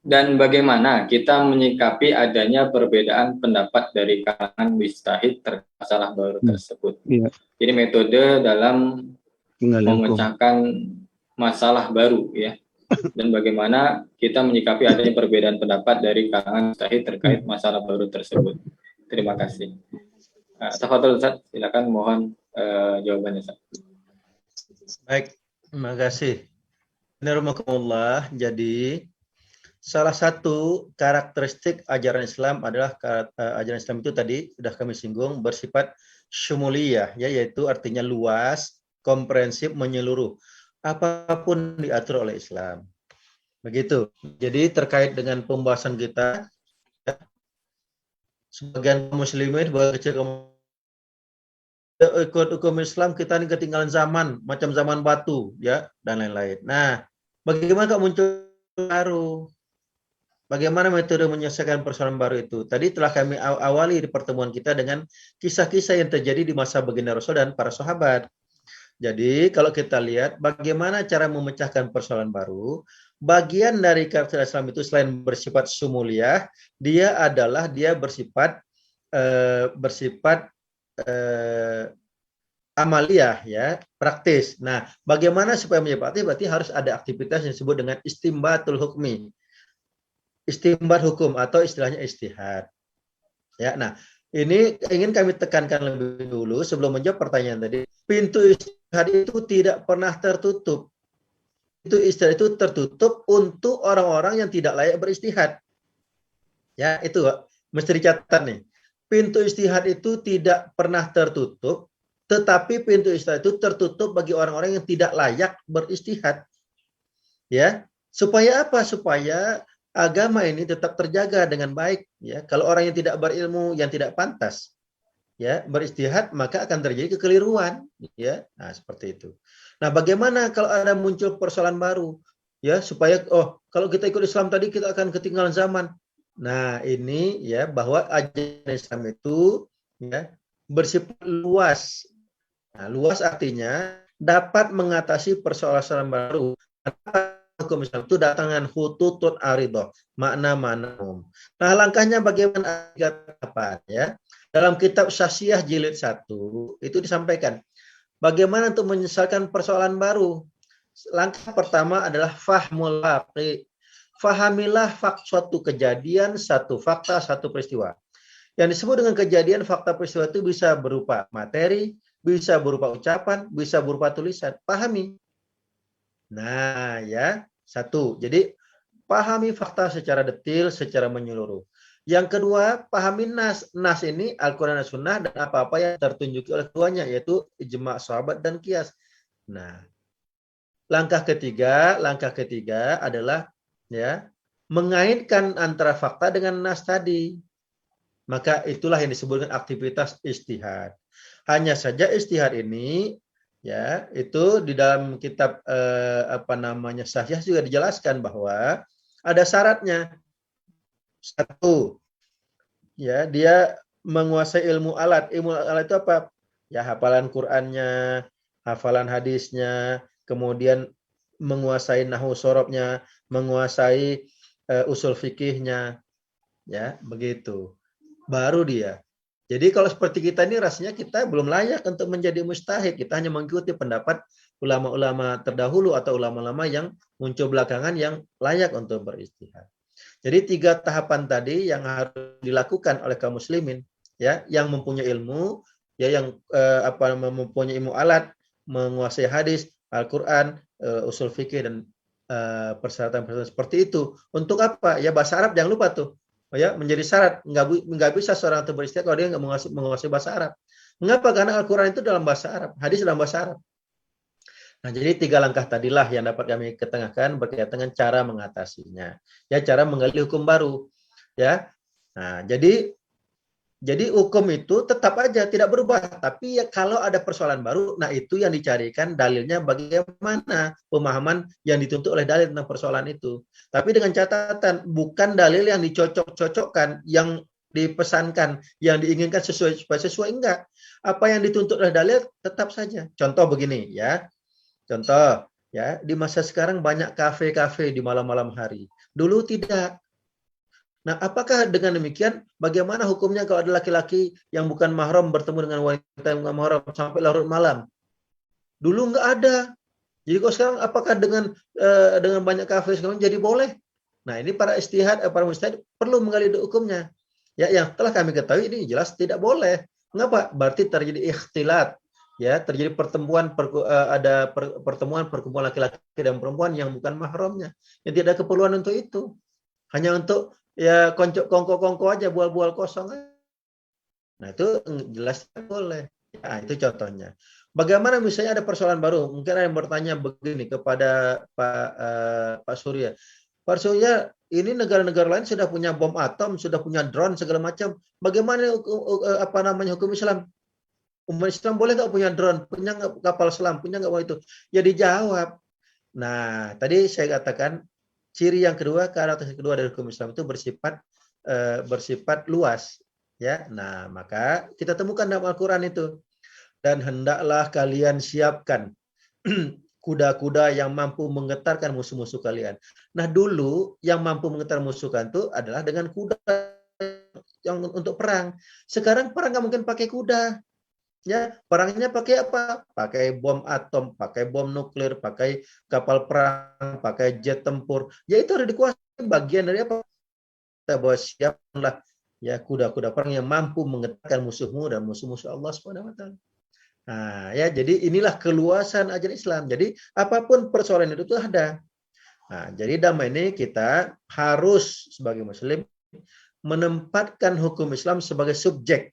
Dan bagaimana kita menyikapi adanya perbedaan pendapat dari kalangan mujtahid terkait masalah baru tersebut. Iya. Jadi metode dalam memecahkan masalah baru ya. Dan bagaimana kita menyikapi adanya perbedaan pendapat dari kalangan mujtahid terkait masalah baru tersebut. Terima kasih. Tafadhol Ustaz, silakan, mohon jawabannya Ustaz. Baik, terima kasih. Bismillahirrahmanirrahim. Jadi salah satu karakteristik ajaran Islam adalah ajaran Islam itu tadi sudah kami singgung, bersifat syumuliyah, ya, yaitu artinya luas, komprehensif, menyeluruh. Apapun diatur oleh Islam. Begitu. Jadi terkait dengan pembahasan kita, ya, sebagian muslimin ikut hukum Islam, kita ini ketinggalan zaman, macam zaman batu, ya, dan lain-lain. Nah, bagaimana kok muncul baru? Bagaimana metode menyelesaikan persoalan baru itu? Tadi telah kami awali di pertemuan kita dengan kisah-kisah yang terjadi di masa baginda Rasul dan para sahabat. Jadi kalau kita lihat bagaimana cara memecahkan persoalan baru, bagian dari karakter Islam itu selain bersifat sumuliyah, dia bersifat amaliyah, ya, praktis. Nah, bagaimana supaya menjadi berarti harus ada aktivitas yang disebut dengan istimbatul hukmi. Istimbat hukum atau istilahnya istihad. Ya, nah, ini ingin kami tekankan lebih dulu sebelum menjawab pertanyaan tadi. Pintu istihad itu tidak pernah tertutup. Itu istihad itu tertutup untuk orang-orang yang tidak layak beristihad. Ya, itu mesti dicatat nih. Pintu istihad itu tidak pernah tertutup, tetapi pintu istihad itu tertutup bagi orang-orang yang tidak layak beristihad. Ya, supaya apa? Supaya agama ini tetap terjaga dengan baik, ya. Kalau orang yang tidak berilmu, yang tidak pantas, ya, beristihad, maka akan terjadi kekeliruan, ya. Nah, seperti itu. Nah, bagaimana kalau ada muncul persoalan baru, ya, supaya kalau kita ikut Islam tadi kita akan ketinggalan zaman. Nah, ini ya, bahwa ajaran Islam itu, ya, bersifat luas. Nah, luas artinya dapat mengatasi persoalan baru. Hukum Islam itu datangan hututut aridoh, makna-makna umum. Nah, langkahnya bagaimana? Apa ya? Dalam kitab Syaksiyah jilid 1 itu disampaikan Bagaimana untuk menyelesaikan persoalan baru? Langkah pertama adalah fahmul waqi. Fahamilah suatu kejadian, satu fakta, satu peristiwa. Yang disebut dengan kejadian, fakta, peristiwa itu bisa berupa materi, bisa berupa ucapan, bisa berupa tulisan. Pahami. Nah, ya, satu. Jadi, pahami fakta secara detail, secara menyeluruh. Yang kedua, pahami nas. Nas ini Al-Quran dan Sunnah dan apa-apa yang tertunjuki oleh keduanya, yaitu ijma' sahabat dan qiyas. Nah, langkah ketiga adalah ya mengaitkan antara fakta dengan nas tadi. Maka itulah yang disebutkan aktivitas istihad. Hanya saja istihad ini ya itu di dalam kitab Sahih juga dijelaskan bahwa ada syaratnya. Satu, ya dia menguasai ilmu alat. Ilmu alat itu apa? Ya hafalan Qur'annya, hafalan hadisnya, kemudian menguasai nahwu sorobnya, menguasai usul fikihnya, ya begitu. Baru dia. Jadi kalau seperti kita ini rasanya kita belum layak untuk menjadi mujtahid. Kita hanya mengikuti pendapat ulama-ulama terdahulu atau ulama-ulama yang muncul belakangan yang layak untuk beristihad. Jadi 3 tahapan tadi yang harus dilakukan oleh kaum muslimin, ya, yang mempunyai ilmu, ya, yang mempunyai ilmu alat, menguasai hadis, Al-Quran, usul fikih dan persyaratan-persyaratan seperti itu. Untuk apa? Ya bahasa Arab jangan lupa tuh. Ya, menjadi syarat. Nggak bisa seorang itu beristihad kalau dia nggak menguasai bahasa Arab. Mengapa? Karena Al-Quran itu dalam bahasa Arab, hadis dalam bahasa Arab. Nah, jadi 3 langkah tadilah yang dapat kami ketengahkan berkaitan dengan cara mengatasinya. Ya, cara menggali hukum baru. Ya. Nah, jadi hukum itu tetap aja tidak berubah, tapi ya kalau ada persoalan baru, nah itu yang dicarikan dalilnya bagaimana pemahaman yang dituntut oleh dalil tentang persoalan itu. Tapi dengan catatan bukan dalil yang dicocok-cocokkan, yang dipesankan, yang diinginkan sesuai enggak. Apa yang dituntut oleh dalil tetap saja. Contoh begini ya. Contoh ya, di masa sekarang banyak kafe-kafe di malam-malam hari. Dulu tidak. Nah, apakah dengan demikian bagaimana hukumnya kalau ada laki-laki yang bukan mahram bertemu dengan wanita yang bukan mahram sampai larut malam? Dulu nggak ada. Jadi kalau sekarang apakah dengan banyak kafe sekarang jadi boleh? Nah, ini para mujtahid perlu menggali hukumnya. Ya, yang telah kami ketahui ini jelas tidak boleh. Mengapa? Berarti terjadi ikhtilat. Ya, terjadi perkumpulan laki-laki dan perempuan yang bukan mahramnya. Yang tidak ada keperluan untuk itu. Hanya untuk ya kongko-kongko aja, bual-bual kosong. Nah, itu jelas boleh. Ya, itu contohnya. Bagaimana misalnya ada persoalan baru? Mungkin ada yang bertanya begini kepada Pak Surya. Pak Surya, ini negara-negara lain sudah punya bom atom, sudah punya drone segala macam. Bagaimana hukum Islam? Umat Islam boleh nggak punya drone, punya nggak kapal selam, punya nggak mau itu? Ya dijawab. Nah, tadi saya katakan ciri yang kedua, karakteristik kedua dari hukum Islam itu bersifat luas, ya. Nah, maka kita temukan dalam Al-Qur'an itu. Dan hendaklah kalian siapkan kuda-kuda yang mampu menggetarkan musuh-musuh kalian. Nah, dulu yang mampu menggetar musuhkan itu adalah dengan kuda yang untuk perang. Sekarang perang nggak mungkin pakai kuda. Ya, perangnya pakai apa? Pakai bom atom, pakai bom nuklir, pakai kapal perang, pakai jet tempur. Ya itu harus dikuasai, bagian dari apa? Kita bahwa siaplah ya kuda-kuda perang yang mampu menggetarkan musuhmu dan musuh-musuh Allah Subhanahu wa taala. Nah, ya jadi inilah keluasan ajaran Islam. Jadi apapun persoalan itu ada. Nah, jadi dalam ini kita harus sebagai muslim menempatkan hukum Islam sebagai subjek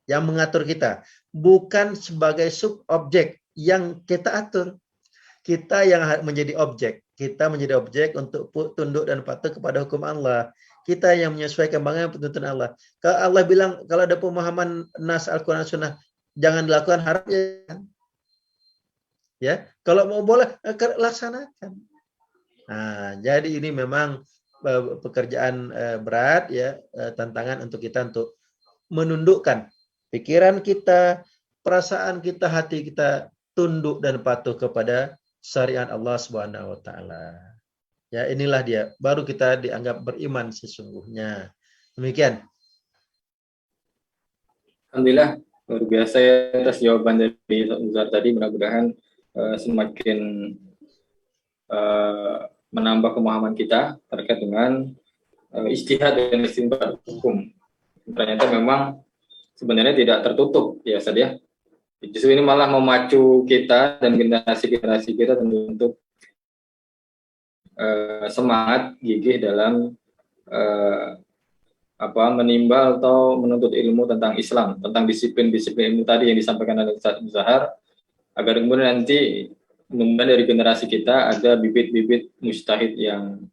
yang mengatur kita, bukan sebagai subobjek yang kita atur. Kita yang menjadi objek. Kita menjadi objek untuk tunduk dan patuh kepada hukum Allah. Kita yang menyesuaikan bagaimana tuntunan Allah. Kalau Allah bilang, kalau ada pemahaman nas Al-Quran Sunnah, jangan dilakukan, harap ya. Kalau mau boleh, laksanakan. Nah, jadi ini memang pekerjaan berat ya, tantangan untuk kita untuk menundukkan pikiran kita, perasaan kita, hati kita tunduk dan patuh kepada syariat Allah Subhanahu wa taala. Ya, inilah dia. Baru kita dianggap beriman sesungguhnya. Demikian. Alhamdulillah Luar biasa ya atas jawaban dari Ustaz tadi. Mudah-mudahan semakin menambah pemahaman kita terkait dengan ijtihad dan istinbat hukum. Ternyata memang sebenarnya tidak tertutup ya Ustaz ya. Justru ini malah memacu kita dan generasi-generasi kita untuk semangat gigih dalam menimbal atau menuntut ilmu tentang Islam, tentang disiplin-disiplin ilmu tadi yang disampaikan oleh Ustaz Zahar, agar kemudian nanti mudah dari generasi kita ada bibit-bibit mujtahid yang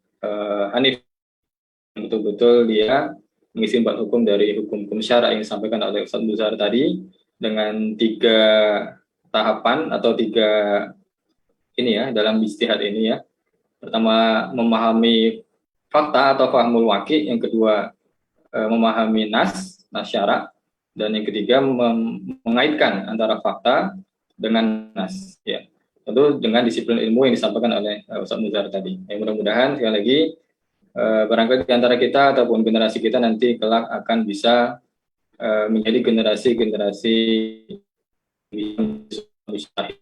hanif, betul-betul dia mengistimbat hukum dari hukum-hukum syara yang disampaikan oleh Ustaz Zahar tadi dengan 3 tahapan atau 3 ini ya dalam ijtihad ini ya. Pertama, memahami fakta atau fahmul waqi, yang kedua memahami nas syara, dan yang ketiga mengaitkan antara fakta dengan nas ya. Tentu dengan disiplin ilmu yang disampaikan oleh Ustaz Muzar tadi. Mudah-mudahan sekali lagi barangkali di antara kita ataupun generasi kita nanti kelak akan bisa menjadi generasi-generasi yang mustahil.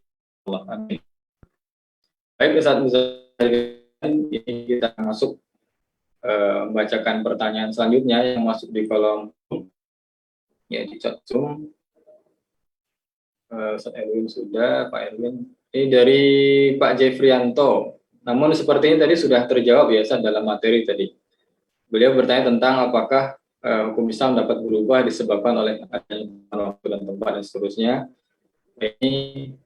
Amin. Baik Ustaz Muzar, ini kita masuk membacakan pertanyaan selanjutnya yang masuk di kolom ya di chat Zoom. Ustaz Erwin sudah, Pak Erwin. Ini dari Pak Jeffrianto. Namun sepertinya tadi sudah terjawab ya Ustaz dalam materi tadi. Beliau bertanya tentang apakah hukum Islam dapat berubah disebabkan oleh adanya waktu dan tempat dan seterusnya. Ini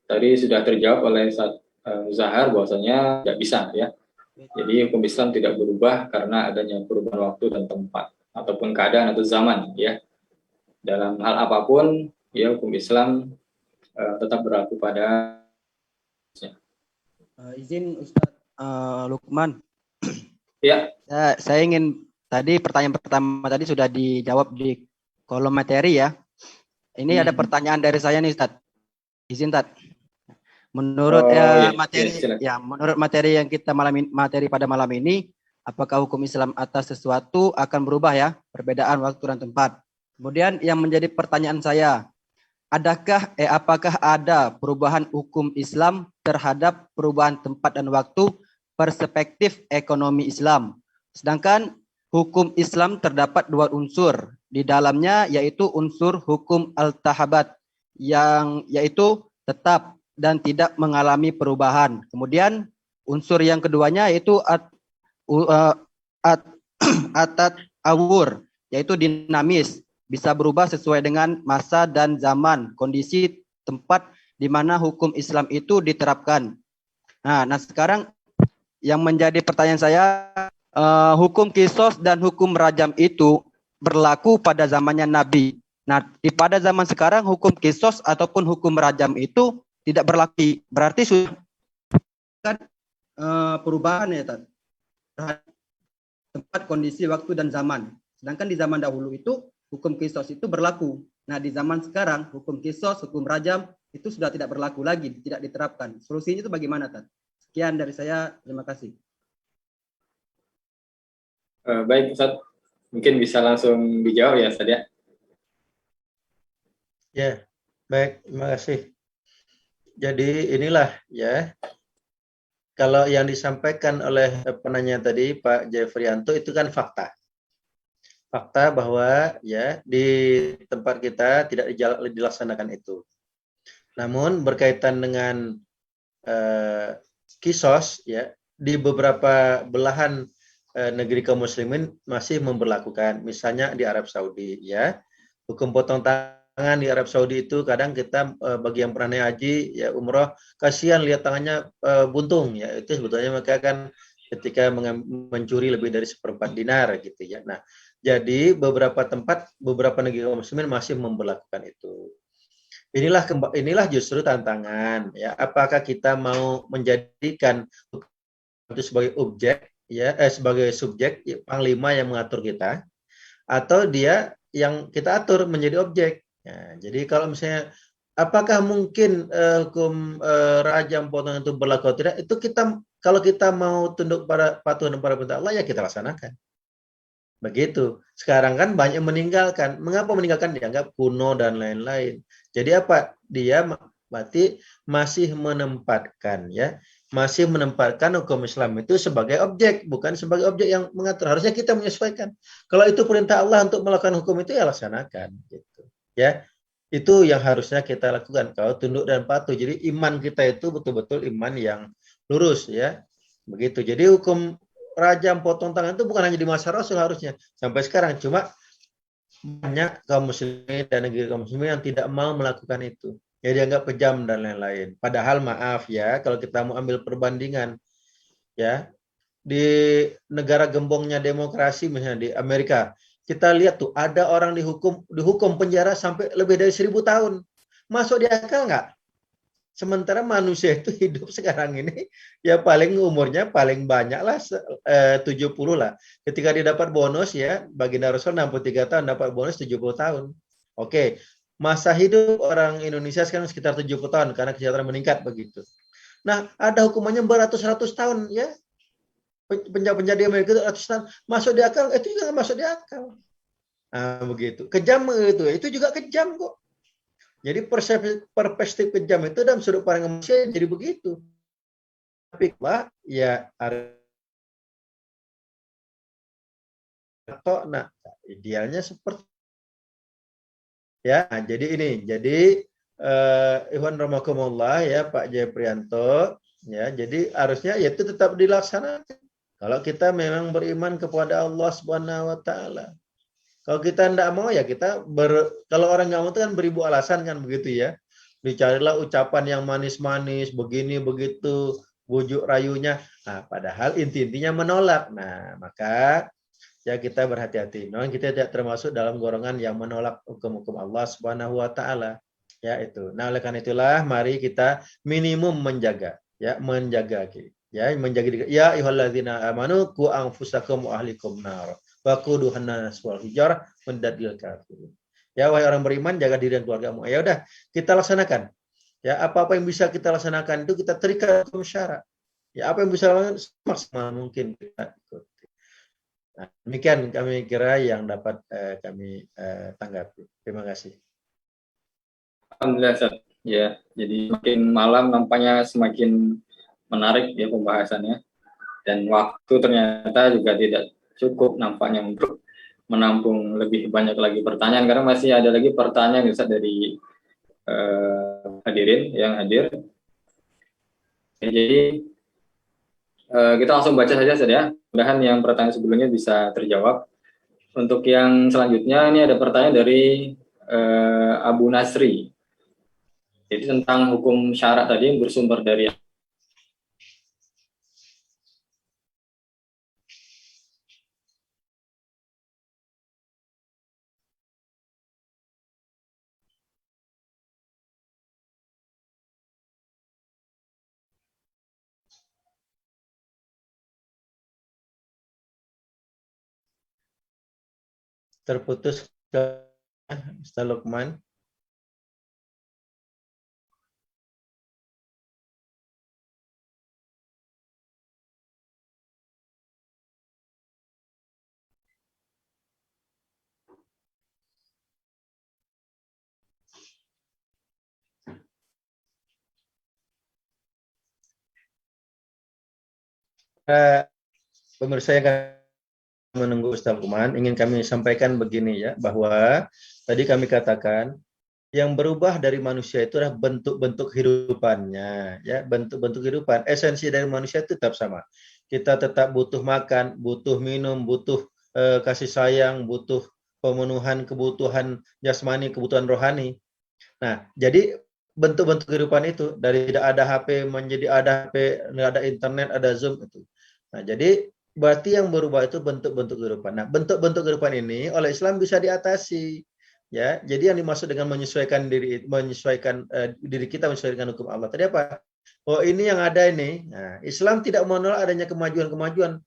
tadi sudah terjawab oleh Ustaz Zahar bahwasanya tidak bisa ya. Jadi hukum Islam tidak berubah karena adanya perubahan waktu dan tempat ataupun keadaan atau zaman ya. Dalam hal apapun ya hukum Islam tetap berlaku pada izin Ustadz Lukman. Ya. Saya ingin tadi pertanyaan pertama tadi sudah dijawab di kolom materi ya. Ini ada pertanyaan dari saya nih Ustadz. Izin Ustadz. Menurut menurut materi yang kita materi pada malam ini, apakah hukum Islam atas sesuatu akan berubah ya, perbedaan waktu dan tempat. Kemudian yang menjadi pertanyaan saya, apakah ada perubahan hukum Islam terhadap perubahan tempat dan waktu perspektif ekonomi Islam? Sedangkan hukum Islam terdapat 2 unsur di dalamnya, yaitu unsur hukum al-tahabat yang yaitu tetap dan tidak mengalami perubahan. Kemudian unsur yang keduanya yaitu atat awur, yaitu dinamis, bisa berubah sesuai dengan masa dan zaman, kondisi, tempat di mana hukum Islam itu diterapkan. Nah sekarang yang menjadi pertanyaan saya, hukum kisos dan hukum rajam itu berlaku pada zamannya Nabi. Nah pada zaman sekarang hukum kisos ataupun hukum rajam itu tidak berlaku, berarti sudah kan perubahan ya tempat, kondisi, waktu dan zaman. Sedangkan di zaman dahulu itu hukum kisos itu berlaku. Nah di zaman sekarang hukum kisos, hukum rajam itu sudah tidak berlaku lagi, tidak diterapkan. Solusinya itu bagaimana Tad? Sekian dari saya, terima kasih. Baik Ustaz, mungkin bisa langsung dijawab ya Ustaz ya. Ya, baik, terima kasih. Jadi inilah ya, kalau yang disampaikan oleh penanya tadi Pak Jeffrianto itu kan fakta. Fakta bahwa ya di tempat kita tidak dilaksanakan itu. Namun berkaitan dengan kisos ya, di beberapa belahan negeri kaum muslimin masih memberlakukan. Misalnya di Arab Saudi ya, hukum potong tangan di Arab Saudi itu kadang kita bagi yang pernah naik haji ya umroh, kasihan lihat tangannya buntung ya, itu sebetulnya mereka kan ketika mencuri lebih dari 1/4 dinar gitu ya. Nah jadi beberapa tempat, beberapa negeri kaum muslimin masih memberlakukan itu. Inilah justru tantangan ya, apakah kita mau menjadikan itu sebagai objek ya, sebagai subjek ya, panglima yang mengatur kita, atau dia yang kita atur menjadi objek. Ya, jadi kalau misalnya apakah mungkin hukum rajam potongan itu berlaku atau tidak, itu kita kalau kita mau tunduk pada patuh dan pada perintah Allah ya kita laksanakan. Begitu. Sekarang kan banyak yang meninggalkan. Mengapa meninggalkan? Dianggap kuno dan lain-lain. Jadi apa? Dia berarti masih menempatkan ya, masih menempatkan hukum Islam itu sebagai objek, bukan sebagai objek yang mengatur. Harusnya kita menyesuaikan. Kalau itu perintah Allah untuk melakukan hukum itu ya laksanakan gitu. Ya. Itu yang harusnya kita lakukan kalau tunduk dan patuh. Jadi iman kita itu betul-betul iman yang lurus ya. Begitu. Jadi hukum rajam potong tangan itu bukan hanya di masa Rasul harusnya sampai sekarang, cuma banyak kaum muslimin dan negeri kaum muslimin yang tidak mau melakukan itu. Ya dianggap kejam dan lain-lain. Padahal maaf ya, kalau kita mau ambil perbandingan ya, di negara gembongnya demokrasi misalnya di Amerika, kita lihat tuh ada orang dihukum penjara sampai lebih dari 1.000 tahun. Masuk di akal nggak? Sementara manusia itu hidup sekarang ini ya paling umurnya paling banyak lah 70 lah. Ketika dia dapat bonus ya, baginda Rasul 63 tahun dapat bonus 70 tahun. Oke, masa hidup orang Indonesia sekarang sekitar 70 tahun karena kesejahteraan meningkat begitu. Nah, ada hukumannya beratus-ratus tahun ya. Penjara di Amerika itu ratus tahun. Masuk di akal, itu juga nggak masuk di akal. Nah, begitu. Kejam itu juga kejam kok. Jadi perspektif kejam itu dalam sudut pandang manusia jadi begitu. Tapi Pak, ya atau nah idealnya seperti ya. Nah, jadi Ikhwan Rahimakumullah ya Pak Jaya Prianto ya. Jadi harusnya ya itu tetap dilaksanakan. Kalau kita memang beriman kepada Allah Subhanahu wa taala. Kalau kita tidak mau ya kalau orang nggak mau itu kan beribu alasan kan begitu ya. Dicarilah ucapan yang manis-manis, begini begitu, bujuk rayunya. Nah, padahal intinya menolak. Nah, maka ya kita berhati-hati. Memang kita tidak termasuk dalam golongan yang menolak hukum-hukum Allah Subhanahu wa taala. Ya itu. Nah, oleh karena itulah mari kita minimum menjaga menjaga diri. Ya ayyuhalladzina amanu qu anfusakum wa ahlikum nar. Waquduhan nas wal hijarah mendadil kafirin. Ya wahai orang beriman, jaga diri dan keluargamu. Ya udah, kita laksanakan. Ya apa-apa yang bisa kita laksanakan itu kita terikat hukum syara. Ya apa yang bisa lakukan semaksimal mungkin kita ikuti. Nah, demikian kami kira yang dapat kami tanggapi. Terima kasih. Alhamdulillah, Ustaz. Ya, jadi makin malam nampaknya semakin menarik ya pembahasannya, dan waktu ternyata juga tidak cukup nampaknya untuk menampung lebih banyak lagi pertanyaan, karena masih ada lagi pertanyaan Ustaz dari hadirin yang hadir. Ya, jadi kita langsung baca saja Ustaz ya. Mudah-mudahan yang pertanyaan sebelumnya bisa terjawab. Untuk yang selanjutnya ini ada pertanyaan dari Abu Nasri. Jadi tentang hukum syarak tadi yang bersumber dari Terputus ke Ustaz Lukman. Pemirsa yang menunggu Ustaz Lukman, ingin kami sampaikan begini ya, bahwa tadi kami katakan yang berubah dari manusia itu adalah bentuk-bentuk kehidupannya, ya, bentuk-bentuk kehidupan. Esensi dari manusia itu tetap sama. Kita tetap butuh makan, butuh minum, butuh kasih sayang, butuh pemenuhan kebutuhan jasmani, kebutuhan rohani. Nah, jadi bentuk-bentuk kehidupan itu dari tidak ada HP menjadi ada HP, ada internet, ada Zoom itu. Nah, jadi berarti yang berubah itu bentuk-bentuk kehidupan. Nah, bentuk-bentuk kehidupan ini oleh Islam bisa diatasi. Ya, jadi yang dimaksud dengan menyesuaikan diri kita menyesuaikan dengan hukum Allah. Tadi apa? Oh, ini yang ada ini. Nah, Islam tidak menolak adanya kemajuan-kemajuan.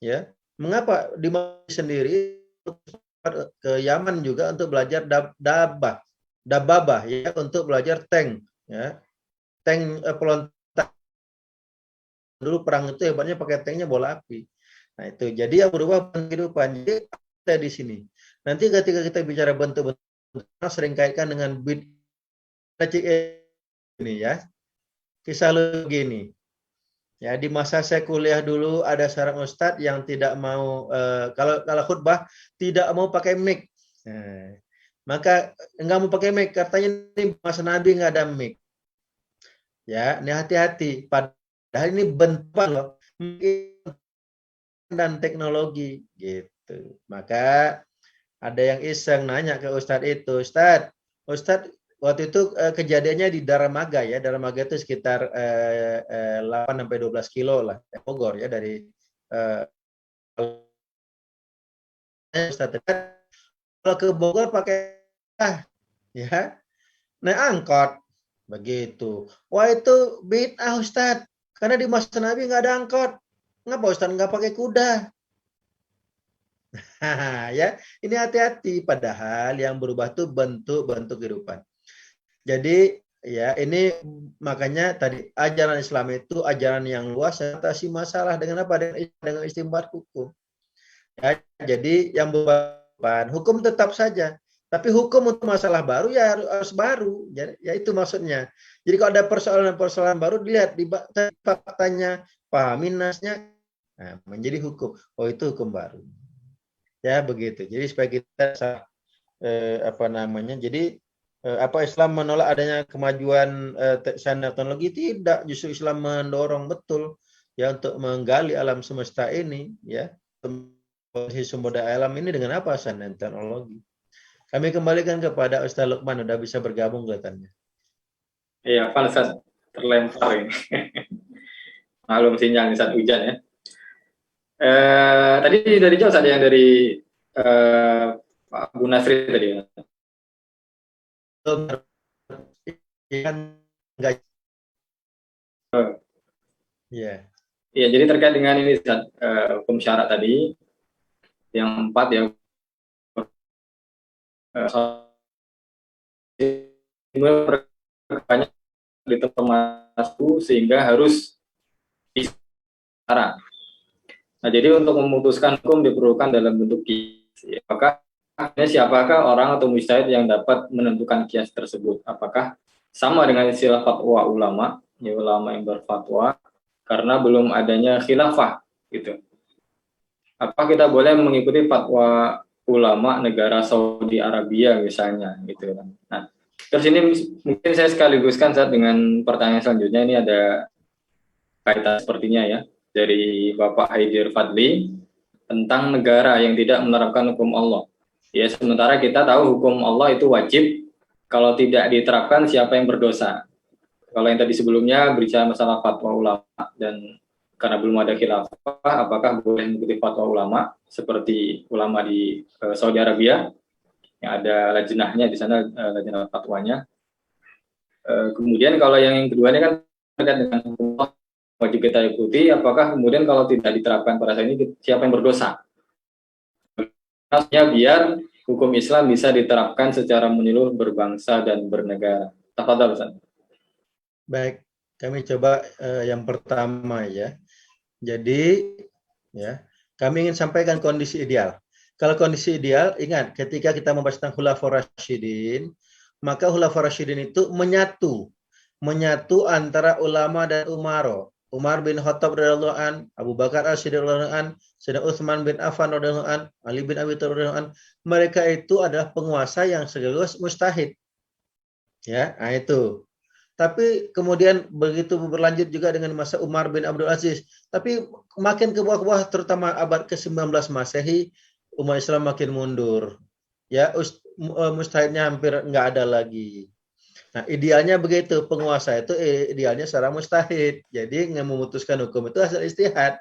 Ya, mengapa di Malaysia sendiri ke Yaman juga untuk belajar dababah ya, untuk belajar tank ya. Tank pelontar. Dulu perang itu hebatnya pakai tanknya bola api. Nah, itu. Jadi yang berubah kehidupan. Jadi kita di sini. Nanti ketika kita bicara bentuk-bentuk sering kaitkan dengan bid ini ya. Kisah lu begini. Ya, di masa saya kuliah dulu ada seorang ustadz yang tidak mau kalau khutbah tidak mau pakai mic. Nah, maka enggak mau pakai mic, katanya ini masa Nabi enggak ada mic. Ya, ini hati-hati. Padahal ini bentuk loh dan teknologi gitu. Maka ada yang iseng nanya ke Ustadz itu, Ustadz waktu itu kejadiannya di Daramaga ya. Daramaga itu sekitar 8 sampai 12 kilo lah, Bogor ya dari Ustadz. Kalau ke Bogor pakai ya, naik angkot begitu. Wah itu bid'ah Ustadz, karena di masa Nabi nggak ada angkot. Ngapa Ustadz nggak pakai kuda? Ya, ini hati-hati. Padahal yang berubah tuh bentuk-bentuk kehidupan. Jadi ya ini makanya tadi ajaran Islam itu ajaran yang luas atasi masalah dengan apa? Dengan istimbat hukum. Ya, jadi yang berubah hukum tetap saja. Tapi hukum untuk masalah baru ya harus baru. Ya itu maksudnya. Jadi kalau ada persoalan-persoalan baru dilihat di faktanya, pahami nasnya, nah, menjadi hukum. Oh itu hukum baru. Ya begitu. Jadi supaya kita Jadi Islam menolak adanya kemajuan sains teknologi? Tidak, justru Islam mendorong betul ya untuk menggali alam semesta ini ya, sumber daya alam ini dengan apa? Sains dan teknologi. Kami kembalikan kepada Ustaz Lukman, udah bisa bergabung kelihatannya. Iya, Pak Ustaz terlempar ini. Maklum sinyal saat hujan ya. Tadi dari jauh ada yang dari Pak Bu Nasri tadi. Iya. Iya, jadi terkait dengan ini hukum syarat tadi yang 4 ya. Banyak di termasuk sehingga harus bicara. Nah, jadi untuk memutuskan hukum diperlukan dalam bentuk kias. Apakah siapakah orang atau mujtahid yang dapat menentukan kias tersebut? Apakah sama dengan istilah fatwa ulama, ya ulama yang berfatwa karena belum adanya khilafah gitu. Apa kita boleh mengikuti fatwa ulama negara Saudi Arabia misalnya gitu kan. Nah, terus ini mungkin saya sekaliguskan dengan pertanyaan selanjutnya. Ini ada kaitan sepertinya ya dari Bapak Haidir Fadli tentang negara yang tidak menerapkan hukum Allah. Ya, sementara kita tahu hukum Allah itu wajib, kalau tidak diterapkan siapa yang berdosa. Kalau yang tadi sebelumnya berbicara masalah fatwa ulama dan karena belum ada khilafah, apakah boleh mengikuti fatwa ulama seperti ulama di Saudi Arabia yang ada lajnahnya di sana, lajnah fatwanya. Kemudian kalau yang kedua ini kan terkait dengan hukum Allah wajib kita ikuti, apakah kemudian kalau tidak diterapkan pada saat ini siapa yang berdosa? Maksudnya biar hukum Islam bisa diterapkan secara menyeluruh berbangsa dan bernegara. Tafadhal Ustaz. Baik, kami coba yang pertama ya. Jadi ya, kami ingin sampaikan kondisi ideal. Kalau kondisi ideal, ingat ketika kita membahas tentang Khulafaur Rasyidin, maka Khulafaur Rasyidin itu menyatu antara ulama dan umaro. Umar bin Khattab radhiyallahu an, Abu Bakar As-Siddiq radhiyallahu an, Sayyidina Utsman bin Affan radhiyallahu an, Ali bin Abi Thalib radhiyallahu an. Mereka itu adalah penguasa yang sekaligus mujtahid. Ya, nah itu. Tapi kemudian begitu berlanjut juga dengan masa Umar bin Abdul Aziz. Tapi makin ke bawah terutama abad ke-19 Masehi, umat Islam makin mundur. Ya, mujtahidnya hampir enggak ada lagi. Nah, idealnya begitu, penguasa itu idealnya seorang mujtahid. Jadi memutuskan hukum itu hasil ijtihad.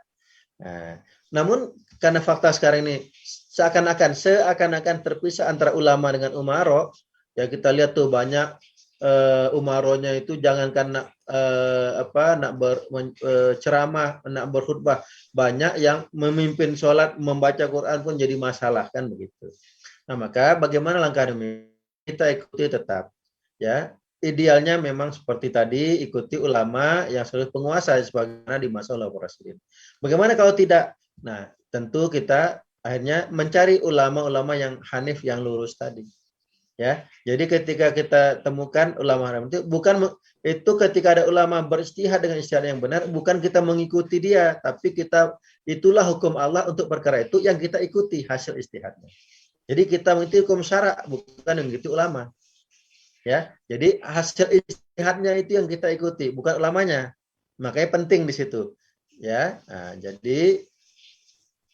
Nah, namun karena fakta sekarang ini seakan-akan terpisah antara ulama dengan umaro, ya kita lihat tuh banyak umaronya itu jangankan nak ceramah, nak berkhutbah, banyak yang memimpin sholat, membaca Quran pun jadi masalah kan begitu. Nah, maka bagaimana langkah demi kita ikuti tetap ya. Idealnya memang seperti tadi, ikuti ulama yang seluruh penguasa sebagaimana di masa Khulafaur Rasyidin. Bagaimana kalau tidak? Nah, tentu kita Akhirnya mencari ulama-ulama yang hanif, yang lurus tadi. Ya, jadi ketika kita temukan ulama hanif itu ketika ada ulama beristihad dengan istihad yang benar, bukan kita mengikuti dia, tapi itulah hukum Allah untuk perkara itu yang kita ikuti hasil istihadnya. Jadi kita mengikuti hukum syara, bukan mengikuti ulama. Ya, jadi hasil istihadnya itu yang kita ikuti, bukan ulamanya. Makanya penting di situ. Ya, nah, jadi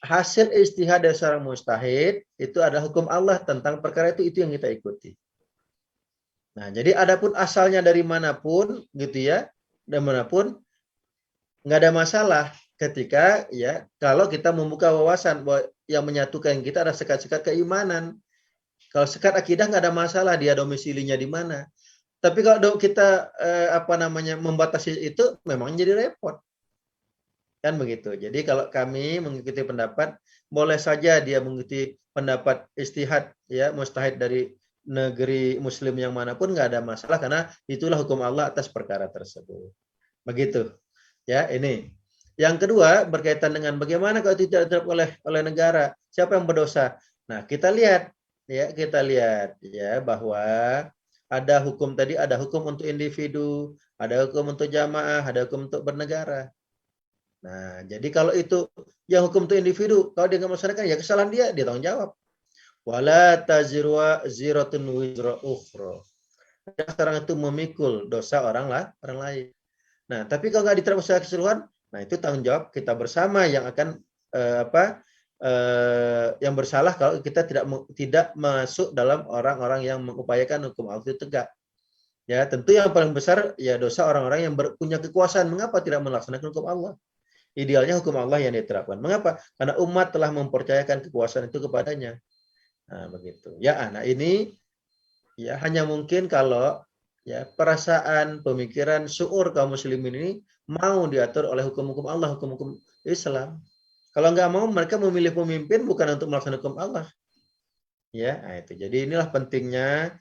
hasil ijtihad dari seorang mujtahid itu adalah hukum Allah tentang perkara itu yang kita ikuti. Nah, jadi adapun asalnya dari manapun gitu ya, dan manapun nggak ada masalah ketika ya kalau kita membuka wawasan bahwa yang menyatukan kita ada sekat-sekat keimanan. Kalau sekat akidah nggak ada masalah dia domisilinya di mana. Tapi kalau kita membatasi itu memang jadi repot. Kan begitu. Jadi kalau kami mengikuti pendapat, boleh saja dia mengikuti pendapat istihad ya mujtahid dari negeri muslim yang manapun, nggak ada masalah karena itulah hukum Allah atas perkara tersebut. Begitu. Ya, ini. Yang kedua berkaitan dengan bagaimana kalau tidak diterapkan oleh negara, siapa yang berdosa? Nah, kita lihat ya bahwa ada hukum tadi, ada hukum untuk individu, ada hukum untuk jamaah, ada hukum untuk bernegara. Nah, jadi kalau itu yang hukum itu individu, kalau dia nggak melaksanakan, ya kesalahan dia tanggung jawab. Wala taziru ziratun wizra ukhra. Seorang itu memikul dosa orang lain. Nah, tapi kalau nggak diterapkan secara keseluruhan, nah itu tanggung jawab kita bersama yang akan yang bersalah kalau kita tidak masuk dalam orang-orang yang mengupayakan hukum Allah itu tegak. Ya, tentu yang paling besar ya dosa orang-orang yang punya kekuasaan. Mengapa tidak melaksanakan hukum Allah? Idealnya hukum Allah yang diterapkan. Mengapa? Karena umat telah mempercayakan kekuasaan itu kepadanya. Nah, begitu. Ya, nah ini ya hanya mungkin kalau ya perasaan, pemikiran, syuur kaum muslimin ini mau diatur oleh hukum-hukum Allah, hukum-hukum Islam. Kalau nggak mau, mereka memilih pemimpin bukan untuk melaksanakan hukum Allah. Ya, nah itu. Jadi inilah pentingnya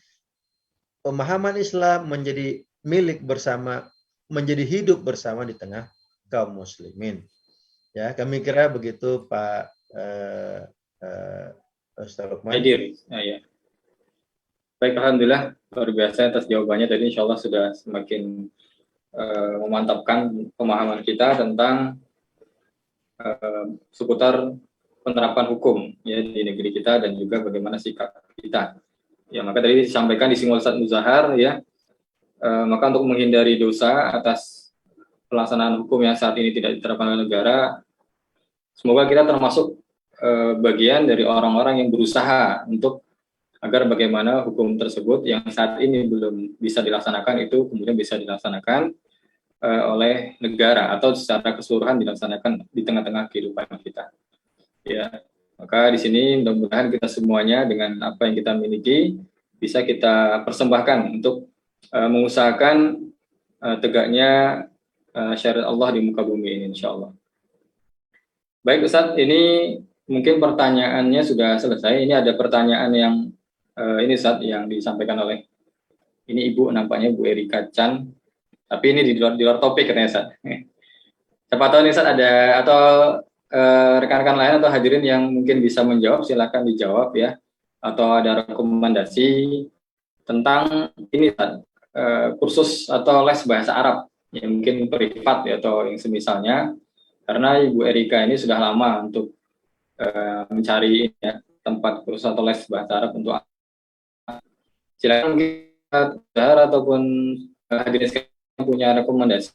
pemahaman Islam menjadi milik bersama, menjadi hidup bersama di tengah kaum muslimin. Ya, kami kira begitu Pak Ustaz Lukman. Hadir. Ya. Baik, alhamdulillah luar biasa atas jawabannya tadi. Insya Allah sudah semakin memantapkan pemahaman kita tentang seputar penerapan hukum ya di negeri kita dan juga bagaimana sikap kita. Ya, maka tadi disampaikan di Singol Ustaz Muzahar ya. Maka untuk menghindari dosa atas pelaksanaan hukum yang saat ini tidak diterapkan oleh negara, semoga kita termasuk bagian dari orang-orang yang berusaha untuk agar bagaimana hukum tersebut yang saat ini belum bisa dilaksanakan itu kemudian bisa dilaksanakan oleh negara atau secara keseluruhan dilaksanakan di tengah-tengah kehidupan kita. Ya, maka di sini mudah-mudahan kita semuanya dengan apa yang kita miliki bisa kita persembahkan untuk mengusahakan tegaknya syariat Allah di muka bumi ini, insya Allah. Baik Ustadz, ini mungkin pertanyaannya sudah selesai. Ini ada pertanyaan yang ini Ustadz yang disampaikan oleh ini Ibu, nampaknya Bu Erika Chan. Tapi ini di luar topik katanya Ustadz. Siapa tahu nih Ustadz ada atau rekan-rekan lain atau hadirin yang mungkin bisa menjawab, silakan dijawab ya. Atau ada rekomendasi tentang ini Ustadz, kursus atau les bahasa Arab yang mungkin privat ya, atau yang semisalnya. Karena Ibu Erika ini sudah lama untuk mencari ya, tempat kursus atau les bahasa Arab untuk silakan kita ataupun hadirin sekalian punya rekomendasi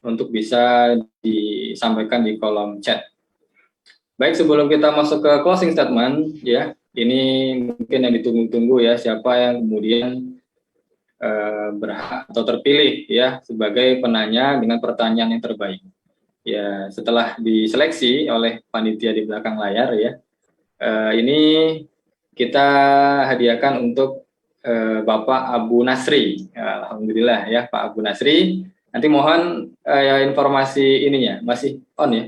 untuk bisa disampaikan di kolom chat. Baik, sebelum kita masuk ke closing statement ya, ini mungkin yang ditunggu-tunggu ya, siapa yang kemudian berhak atau terpilih ya sebagai penanya dengan pertanyaan yang terbaik. Ya, setelah diseleksi oleh panitia di belakang layar ya, ini kita hadiahkan untuk Bapak Abu Nasri. Ya, alhamdulillah ya Pak Abu Nasri. Nanti mohon informasi ininya masih on ya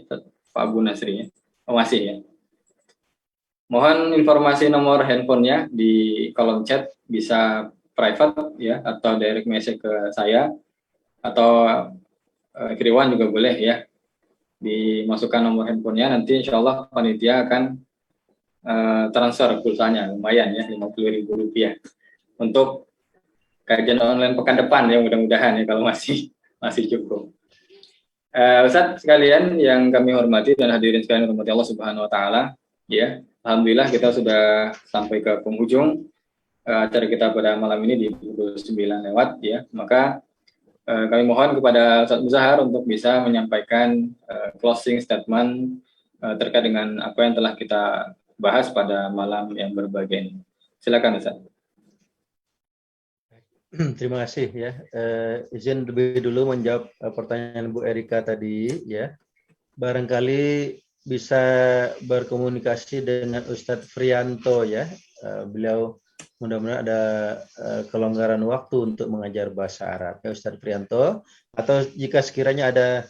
Pak Abu Nasri ya. Oh, masih ya. Mohon informasi nomor handphonenya di kolom chat, bisa private ya atau direct message ke saya atau Kiriwan juga boleh ya. dimasukkan nomor handphonenya, nanti insya Allah panitia akan transfer pulsanya, lumayan ya, Rp50.000 untuk kajian online pekan depan ya, mudah-mudahan ya kalau masih cukup. Ustadz sekalian yang kami hormati dan hadirin sekalian hormati Allah Subhanahu Wa Taala, ya, alhamdulillah kita sudah sampai ke penghujung acara kita pada malam ini di pukul 9 lewat ya. Maka kami mohon kepada Ustadz Muzahar untuk bisa menyampaikan closing statement terkait dengan apa yang telah kita bahas pada malam yang berbahagia ini. Silakan Ustadz. Terima kasih ya. Izin lebih dulu menjawab pertanyaan Bu Erika tadi ya. Barangkali bisa berkomunikasi dengan Ustadz Frianto ya. Beliau mudah-mudahan ada kelonggaran waktu untuk mengajar bahasa Arab ya Ustadz Frianto. Atau jika sekiranya ada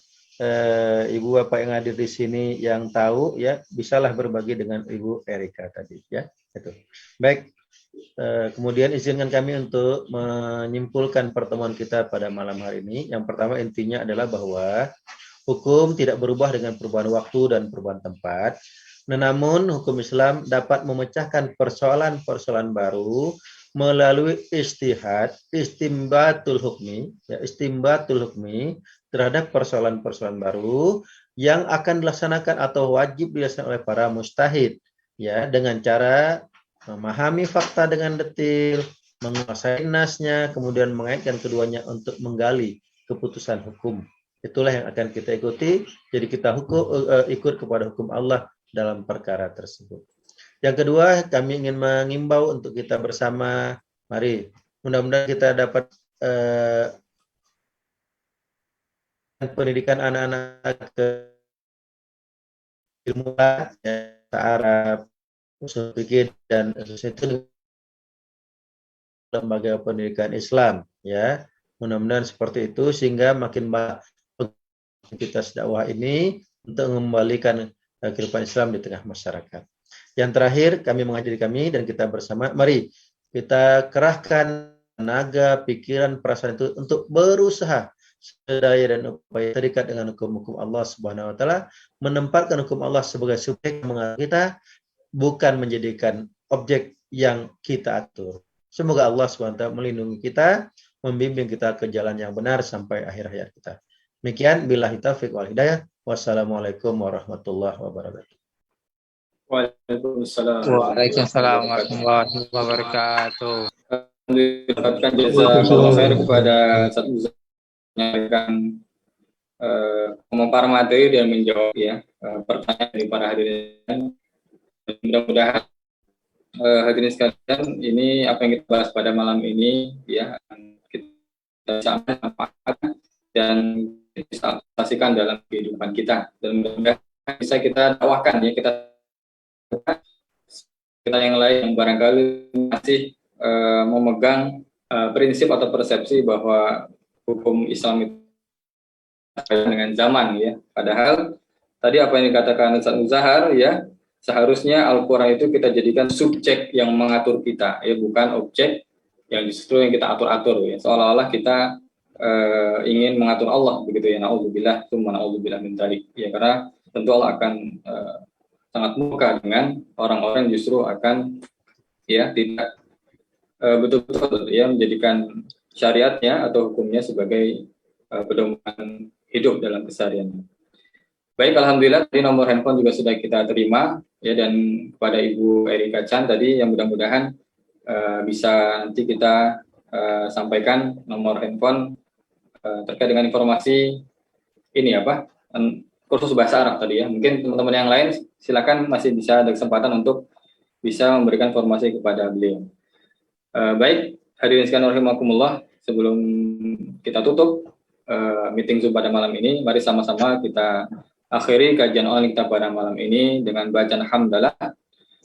ibu bapak yang hadir di sini yang tahu ya, bisalah berbagi dengan Ibu Erika tadi ya. Itu. Baik. Kemudian izinkan kami untuk menyimpulkan pertemuan kita pada malam hari ini. Yang pertama intinya adalah bahwa hukum tidak berubah dengan perubahan waktu dan perubahan tempat. Namun hukum Islam dapat memecahkan persoalan-persoalan baru melalui istihad, istimbatul hukmi terhadap persoalan-persoalan baru yang akan dilaksanakan atau wajib dilaksanakan oleh para mujtahid ya, dengan cara memahami fakta dengan detil, menguasai nasnya, kemudian mengaitkan keduanya untuk menggali keputusan hukum. Itulah yang akan kita ikuti. Jadi kita ikut kepada hukum Allah dalam perkara tersebut. Yang kedua, kami ingin mengimbau untuk kita bersama. Mari, mudah-mudahan kita dapat pendidikan anak-anak ke ilmu Arab, usul fikih dan itu lembaga pendidikan Islam ya. Mudah-mudahan seperti itu sehingga makin banyak aktivitas dakwah ini untuk mengembalikan kehidupan Islam di tengah masyarakat. Yang terakhir kami mengajari kami dan kita bersama, mari kita kerahkan tenaga, pikiran, perasaan itu untuk berusaha sedaya dan upaya terikat dengan hukum-hukum Allah Subhanahu Wa Taala, menempatkan hukum Allah sebagai subjek mengatur kita, bukan menjadikan objek yang kita atur. Semoga Allah SWT melindungi kita, membimbing kita ke jalan yang benar sampai akhir hayat kita. Demikian, billahi taufiq wal hidayah. Wassalamualaikum warahmatullahi wabarakatuh. Waalaikumsalam warahmatullahi wabarakatuh. Dapatkan jazakallahu khair kepada Ustaz Muzahar menyampaikan memaparkan materi dan menjawab ya pertanyaan dari para hadirin. Mudah-mudahan hadirin sekalian, ini apa yang kita bahas pada malam ini ya kita bisa manfaatkan dan bisa aplikasikan dalam kehidupan kita, dan mudah-mudahan bisa kita dakwahkan ya, kita yang lain yang barangkali masih memegang prinsip atau persepsi bahwa hukum Islam itu dengan zaman ya, padahal tadi apa yang dikatakan Ustaz Muzahar ya, seharusnya Al-Quran itu kita jadikan subjek yang mengatur kita, ya, bukan objek yang justru yang kita atur-atur, ya. Seolah-olah kita ingin mengatur Allah, begitu ya. Na'udzubillah, tsumma na'udzubillah min dzalik. Ya, karena tentu Allah akan sangat murka dengan orang-orang yang justru akan ya tidak betul-betul ya menjadikan syariatnya atau hukumnya sebagai pedoman hidup dalam kesehariannya. Baik, alhamdulillah tadi nomor handphone juga sudah kita terima ya, dan kepada Ibu Erika Chan tadi yang mudah-mudahan bisa nanti kita sampaikan nomor handphone terkait dengan informasi ini apa kursus bahasa Arab tadi ya. Mungkin teman-teman yang lain silakan masih bisa ada kesempatan untuk bisa memberikan informasi kepada beliau. Baik, hadirin sekalian rahimakumullah, sebelum kita tutup meeting Zoom pada malam ini, mari sama-sama kita akhiri kajian online kita pada malam ini dengan bacaan hamdalah,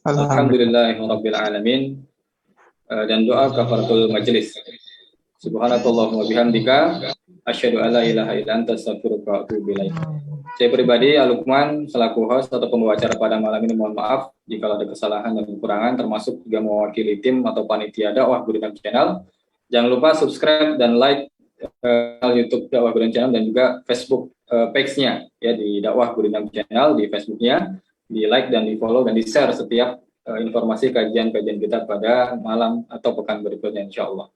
alhamdulillahirabbil alamin, dan doa kafaratul majelis. Subhanakallahumma bihamdika asyhadu alla ilaha illa anta astaghfiruka wa atubu ilaik. Saya pribadi Al-Lukman selaku host atau pembawa acara pada malam ini mohon maaf jika ada kesalahan dan kekurangan, termasuk juga mewakili tim atau panitia dakwah Budiman Channel. Jangan lupa subscribe dan like channel YouTube Dakwah Gurinam Channel dan juga Facebook page-nya ya, di Dakwah Gurinam Channel di Facebooknya, di like dan di follow dan di share setiap informasi kajian-kajian kita pada malam atau pekan berikutnya insya Allah.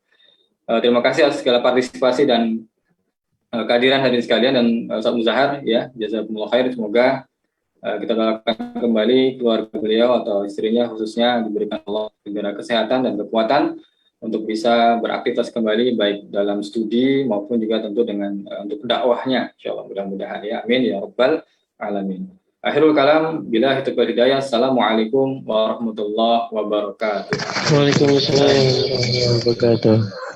Terima kasih atas segala partisipasi dan kehadiran hadirin sekalian dan Ustaz Muzahar ya, jazakumullah khair. Semoga kita doakan kembali keluarga beliau atau istrinya khususnya diberikan Allah segala kesehatan dan kekuatan untuk bisa beraktivitas kembali baik dalam studi maupun juga tentu dengan untuk dakwahnya insyaallah, mudah-mudahan ya, amin ya rabbal alamin. Akhirul kalam, bila hitubal hidayah. Assalamualaikum warahmatullahi wabarakatuh. Waalaikumsalam warahmatullahi wabarakatuh.